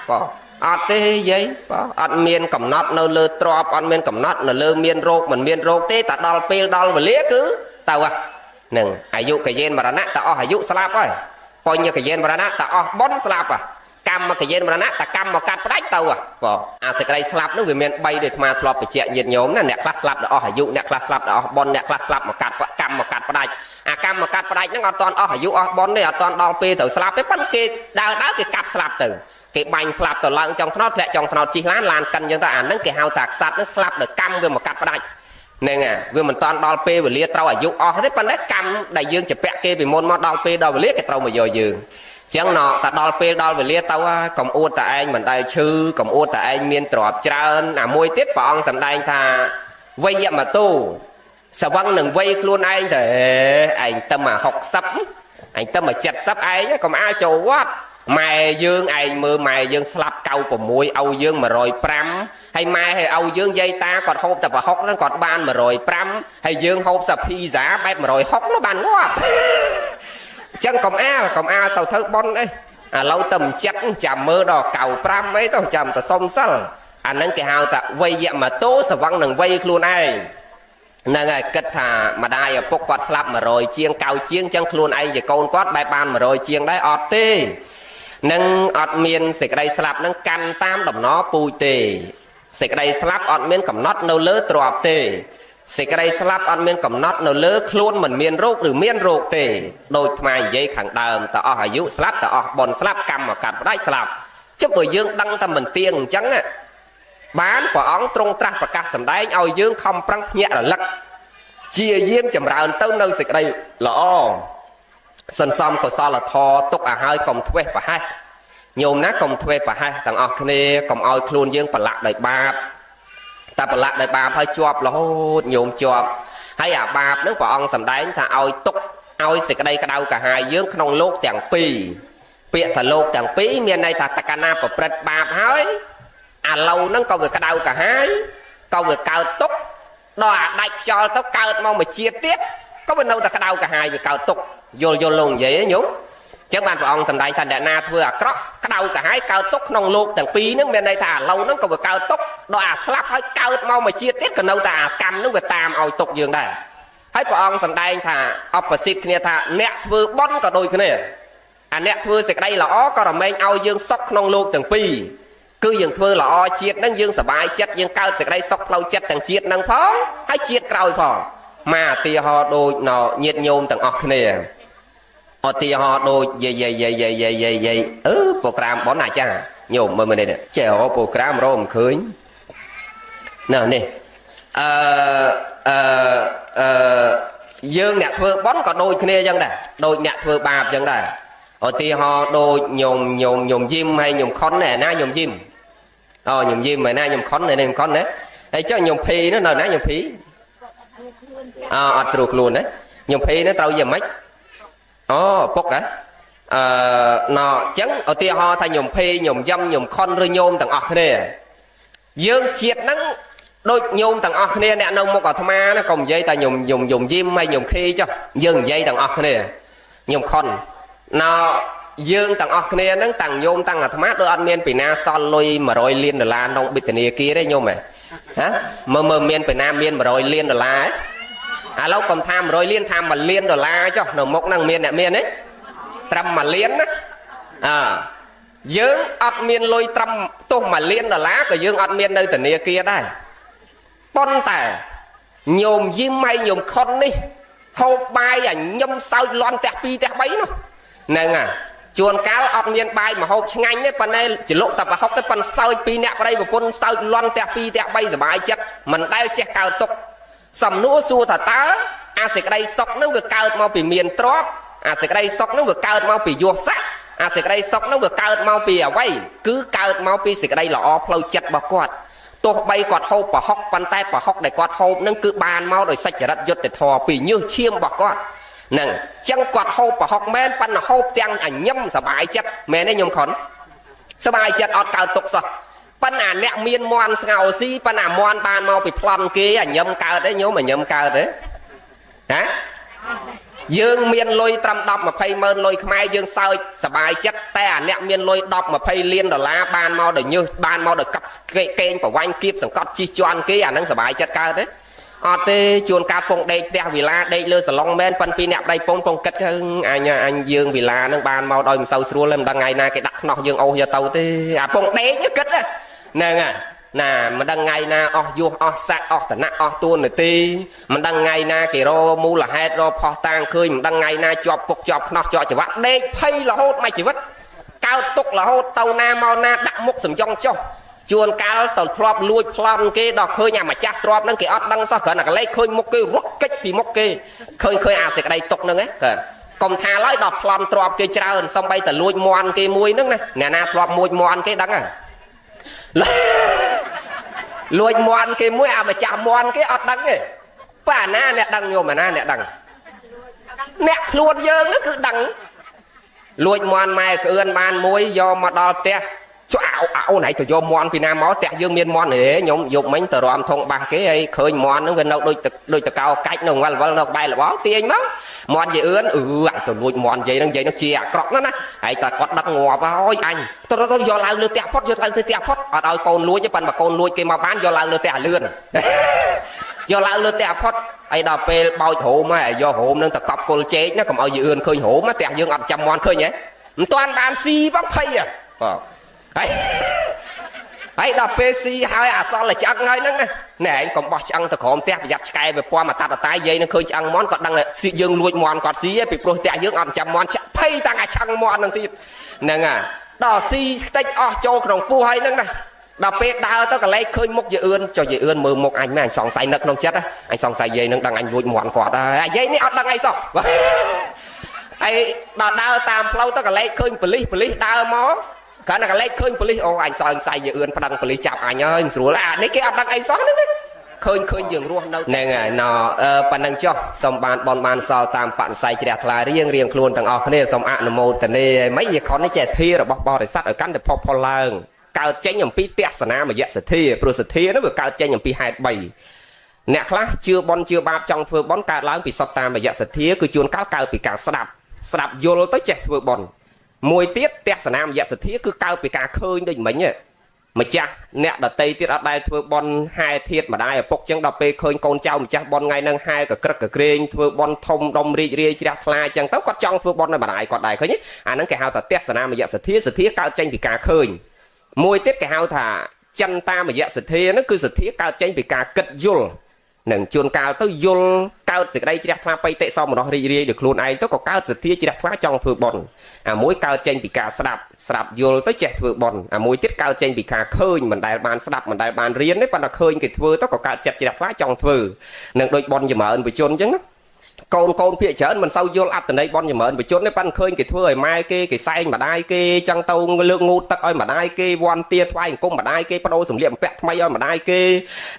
ọt thế giấy ọt miên cầm nót nó lơ trọp ọt miên cầm nót nó lơ miên rô mình miên rô thế ta đo pê đo và lía cứ tao à nâng ai dụ cái gen mà nát ta ai dụ slap ơi coi như cái gen mà nát ta bón slap à cam mà cái gen mà nát ta cam mà cắt đáy tao à sẽ cái slap nó vì miền bay được mà slap bị chẹn nhiệt nhóm nè nẹt class slap đó ai dụ nẹt class slap đó bón nẹt class slap mà cắt cam mà cắt đáy à cam mà cắt đáy nó còn toàn ai dụ bón này toàn đo pê từ slap cái phân kia đào đá cái cắt slap từ cái bánh slap từ lăng trong nó lẹ trong nó chỉ lan cân chúng ta ăn nó cái hao tạc sạt nó slap được cam về một cắt đáy nên à vì mình toàn đo pê về lia trâu ai dụ thế phân đấy cam đại dương chụp bẹ kia vì môn mà đo pê đo về lia cái trâu mà dồi dường chẳng nọ ta đo pê đo về lia tao cầm uất tại anh mình đây chư cầm uất tại anh miên trọp trơn à môi tiết bọn sầm đây thà vây nhẹ mà tu sao văng đừng vây luôn anh thì anh tâm mà học sắp anh tâm mà chặt sắp ấy còn ai trầu quá mày dương anh mưa mày dương slap câu của mũi âu dương mà rồi pram hay mai hay âu dương dây ta còn hộp tập và hốc nó còn ban mà rồi pram hay dương hộp sập phi giá bẹp mà rồi hốc nó bàn quá chẳng còn a tàu thơ bon đấy à lâu tầm chắc chạm mơ đỏ cầu pram mấy tao chạm tao xong sẵn anh nâng cái hào ta vây dẹm mà tố sao văng đừng vây luôn ai nâng ai kết thà mà đai ở bốc quạt slap mà rồi chiêng cao chiêng chẳng luôn ai về con quát bài ban mà rồi chiêng đấy ọt tê nâng ọt miên xịt đây slap nâng căn tam đồng nó pui tê xịt đây slap ọt miên cầm nót nâu lỡ trọp tê xịt đây slap ọt miên cầm nót nâu lỡ luôn mình miên rốt rồi miên rốt tê đôi mai dây khẳng đờm ta ở dụ slap ta ở bòn slap cầm mà cặp đáy slap chứ bởi dương đăng ta mình tiền chẳng á bán quả ống trung trắc và các sầm đáy ao dương không prăng nhẹ là lắc chia diêm chầm rào tới nơi xịt đây lõ sân xong có sao là thò tục à hai cùng thuê và hai nhôm nát cùng thuê và hai thằng ở kia cùng oi luôn dương và lạc đầy ba ta và lạc đầy ba phải chọp là hốt nhôm chọp hay à ba nếu quả ong sầm đáy ta oi tục oi xịt đây cái đâu cả hai dương không lốt chẳng pi bịa thà lốt chẳng pí miền này thà takana và bật ba hỏi à lâu nó câu về cái đâu cả hai câu về cao túc đò đại cho tao cao mong mà chia tiết có bên đâu ta cái đâu cả hai về cao túc vô luôn vậy ấy nhúng chứ bạn của ông thành đại thành đại na thưa à cái đâu cả hai cao túc nông lột thằng pi nước bên đây thà lâu nó câu về cao túc đò slap hơi cao mong mà chia tiết còn đâu ta cầm nó về tam oi tục giường đây hay của ông thành đại thà opposite kia thà nẹt vừa bón cả đôi cái này à nẹt vừa sẽ đây là ó có là men ao dương sóc nông lột thằng pi cứ dừng thưa là o chiết nâng dương sờ bài chất dương cao sẽ đây sóc lâu chất thằng chiết nâng phó hay chiết cao phó mà tia họ đôi nọ nhiệt nhôm thằng ọc này họ tia họ đôi dây program bón này cha nhôm mà mình đây nè chèo program rồi khơi nè nè dương nhạc thưa bón có đôi kia dân đây đôi nhạc thưa bạp dân đây ở tia họ đôi nhôm diêm hay nhôm khón này na nhôm diêm nhôm diêm mà na nhôm khón này nhôm khón đấy hay cho nhôm phi nó nở na nhôm phi ruột luôn đấy nhôm phi nó trâu giờ mấy bốc á nó chấn ở tia ho thay nhôm phi nhôm dâm nhôm khon rồi nhôm thằng ọc này dương chiết nắng đôi nhôm thằng ọc này nè nông một cỏ tham nó còn dây ta nhôm dùng diêm hay nhôm khi cho dương dây thằng ọc này nhôm khon nó dương thằng ọc này nó thằng nhôm thằng là tham đôi ăn miên pina son lôi mà rồi liên đờ la nông bịt này kia đấy nhôm này hả mờ miên pina miên mà rồi liên đờ la ấy à lâu còn tham rồi liên tham mà liên đờ la cho nó mốc năng miên nè miên ấy trăm mà liên á dương ọt miên lôi trăm tô mà liên đờ lá của dương ọt miên nơi tận này kia đây bon tẻ nhôm diêm may nhôm khôn đi hộp bài nhâm sao loan tẹt pi tẹt bấy nó nè chuồn cá ọt miên bài mà hộp nhanh đấy phần này chỉ lộ tập và học cái phần sao pi nẹt vào đây một con sao loan tẹt pi tẹt bay rồi bài chất mình đây che cao tục sầm nua xua thà tá sẽ cái đây sọc nó vừa cao mau bị miền tróp sẽ cái đây sọc nó vừa cao mau bị vô sát sẽ cái đây sọc nó vừa cao mau bị ở vây cứ cao mau bị sẽ cái đây là flow chặt bọc quạt tôi bay quạt hộp và hốc bàn tay và hốc để quạt hộp nâng cứ bàn mau rồi sạch rật giật để thò bị như chiêm bọc quạt nè chân quạt hộp và hốc men pan là hộp tiếng ảnh nhâm sờ bài chất mẹ này nhom khốn sờ bài chất ọt cao tục sao ប៉ុន្តែអ្នកមានមន់ស្ងោស៊ីប៉ុន្តែមន់បានមកពីប្លន់គេអាញឹមកើតទេញោមអាញឹមកើតទេហ៎យើងមានលុយត្រឹម10 20ម៉ឺនលុយខ្មែរយើងសើចសบายចិត្តតែអាអ្នកមានលុយ10 20លានដុល្លារបានមកដល់ញើសបានមកដល់កាប់កេងប្រវាញ់គៀបសង្កត់ជីជន់គេអានឹងសบายចិត្តកើតទេអត់ទេជួនកាលពងដេកផ្ទះវិឡាដេកលើសាឡុងមែនប៉ុន្តែពីអ្នកប្តីពងគិតអញយើងវិឡានឹងបានមកដោយមិនសូវស្រួលទេមិនដឹងថ្ងៃណាគេដាក់ខ្នោះយើងអូសយកទៅទេអាពងដេកគិតហ្នឹងហើយណាមិនដឹងថ្ងៃណាអស់យោះអស់សាក់អស់តំណអស់ទួនាទីមិនដឹងថ្ងៃណាគេរមូលហេតុរផោះតាងឃើញមិនដឹងថ្ងៃណាជាប់គុកជាប់ខ្នោះជាប់ច្បាប់ដេកភ័យរហូតមួយជីវិតកើតទុករហូតទៅណាមកណាដាក់មុខសំយ៉ងចុះជួនកាលទៅធ្លាប់លួចប្លន់គេដល់ឃើញអាម្ចាស់ទ្រព្យហ្នឹងគេអត់ដឹងសោះគ្រាន់តែកលេចឃើញមុខគេរត់កិច្ចពីមុខគេឃើញអាសេចក្តីទុកហ្នឹងហ្នឹងកុំថាឡើយដល់ប្លន់ទ្រព្យគេច្រើនសំបីតែលួចមន់គេមួយហ្នឹងណាអ្នកណាធ្លាប់មួយមន់គេដឹងហ៎លួចមន់គេមួយអាម្ចាស់មន់គេអត់ដឹងទេប៉ាណាអ្នកដឹងញោមអាណាអ្នកដឹងអ្នកខ្លួនយើងហ្នឹងគឺដឹងលួចមន់ម៉ែក្អឿនបានមួយយកមកដល់ផ្ទះចុះអូនឯងទៅយកមន់ពីណាមកផ្ទះយើងមានមន់ទេខ្ញុំយកមិញទៅរំធងបាសគេហើយឃើញមន់ហ្នឹងវានៅដូចតកោកាច់នៅវល់នៅក្បែរលបងទាញមកមន់យាយអឿនអាចទៅលួចមន់យាយហ្នឹងជាអាក្រក់ណាស់ណាហើយតែគាត់ដឹកងាប់ហើយអញទៅយកឡើងលើផ្ទះផុតយកឡើងទៅផ្ទះផុតអត់ឲ្យកូនលួចទេប៉ុន្តែបើកូនលួចគេមកបានយកឡើងលើផ្ទះលឿនយកឡើងលើផ្ទះផុតហើយដល់ពេលបោចរោមហើយយករោមហ្នឹងទៅកប់គល់ចេកណាកុំឲ្យយាយអឿនឃើញរោមផ្ទះយើងអត់ចាំមន់ឃើញហ៎មិនតាន់បានស៊ីបងភ័យបាទហើយដល់ពេលស៊ីហើយអាសល់តែឆ្អឹងហើយហ្នឹងណែឯងកុំបោះឆ្អឹងទៅក្រោមផ្ទះប្រយ័ត្នឆ្កែវាពាំមកតាត់តាយយាយនឹងឃើញឆ្អឹងមន់គាត់ដឹងថាយើងលួចមន់គាត់ស៊ីពីព្រោះផ្ទះយើងអត់ចាំមន់ភ័យតាំងអាឆ្អឹងមន់ហ្នឹងទៀតហ្នឹងហើយដល់ស៊ីខ្ទេចអស់ចូលក្នុងពោះហើយហ្នឹងណាដល់ពេលដើរទៅកលែកឃើញមុខយាយអឿនចុះយាយអឿនមើលមុខអញមែនអញសង្ស័យនឹកក្នុងចិត្តអញសង្ស័យយាយនឹងដឹងអញលួចមន់គាត់ហើយយាយនេះអត់ដឹងអីសោះហើយដល់ដើរតាមផ្លូវទៅកលែកឃើញប៉ូលីសដើរមកកាលណាកលែកឃើញប៉ូលីសអូអញសើស័យយាយអឿនប្តឹងប៉ូលីសចាប់អញហើយមិនស្រួលអានេះគេអត់ដឹងអីសោះហ្នឹងណាឃើញយើងរស់នៅហ្នឹងហើយណប៉ណ្ណឹងចុះសូមបានបនបានសល់តាមបនិស័យជ្រះថ្លារៀងខ្លួនទាំងអស់គ្នាសូមអនុមោទនាមិនយខននេះចេះសទ្ធារបស់បរិស័ទឲ្យកាន់តែផុសផុលឡើងកើតចេញអំពីទស្សនាមយៈសទ្ធាព្រោះសទ្ធានោះវាកើតចេញអំពីហេតុ3អ្នកខ្លះជឿបនជឿបាបចង់ធ្វើបនកើតឡើងពីសត្វតាមមយៈសទ្ធាគឺជួនកាលកើតពីការស្ដាប់យល់ទៅចេះធ្វើបនមួយទៀតទស្សនាមយៈសទ្ធាគឺកើតពីការឃើញដូចមិញម្ចាស់អ្នកដតីទៀតអត់ដែលធ្វើបនហែធាតម្ដាយឪពុកចឹងដល់ពេលឃើញកូនចៅម្ចាស់បនថ្ងៃហ្នឹងហែកក្រឹកកក្រែងធ្វើបនធំដុំរីករាយជ្រះថ្លាចឹងទៅគាត់ចង់ធ្វើបនឲ្យម្ដាយគាត់ដែរឃើញទេអាហ្នឹងគេហៅថាទស្សនាមយៈសទ្ធាកើតចេញពីការឃើញមួយទៀតគេហៅថាចិន្តាមយៈសទ្ធាហ្នឹងគឺសទ្ធាកើតចេញពីការគិតយល់នឹងជួនកាលទៅយល់កើតសេចក្តីជ្រះថ្លាបៃតិសមរោះរីករាយដោយខ្លួនឯងទៅក៏កើតសទ្ធាជ្រះថ្លាចង់ធ្វើបន់អាមួយកើតចេញពីការស្ដាប់យល់ទៅចេះធ្វើបន់អាមួយទៀតកើតចេញពីការឃើញមិនដែលបានស្ដាប់មិនដែលបានរៀនទេប៉ុន្តែឃើញគេធ្វើទៅក៏កើតចិត្តជ្រះថ្លាចង់ធ្វើនឹងដូចបន់ចម្រើនបជនអញ្ចឹងណាកូនភាគច្រើនមិនសូវយល់អត្ថន័យបន់ចម្រើនបជនទេប៉ុន្តែឃើញគេធ្វើឲ្យម៉ែគេសែងម្ដាយគេចឹងទៅលើកងូតទឹកឲ្យម្ដាយគេវ័នទាថ្វាយអង្គមម្ដាយគេបដូរសម្លៀកបំពាក់ថ្មីឲ្យម្ដាយគេ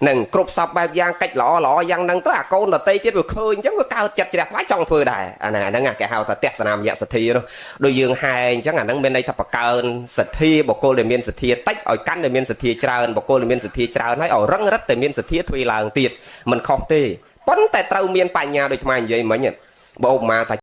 នឹងគ្រប់សពបែបយ៉ាងកិច្ចល្អយ៉ាងហ្នឹងទៅអាកូនដតីទៀតវាឃើញអញ្ចឹងវាកើតចិត្តជ្រះថ្លាចង់ធ្វើដែរអាហ្នឹងគេហៅថាទស្សនាមយៈសទ្ធានោះដូចយើងហែអញ្ចឹងអាហ្នឹងមានន័យថាបកើនសទ្ធាបុគ្គលដែលមានសទ្ធាតិចឲ្យកាន់តែមានសទ្ធាច្រើនបុគ្គលដែលមានសទ្ធាច្រើនហើយឲ្យរឹងរិតតែមានសទ្ធាទ្វេឡើងទៀតមិនខុសទេប៉ុន្តែត្រូវមានបញ្ញាដូចថ្មនិយាយមិញបើឧបមាថា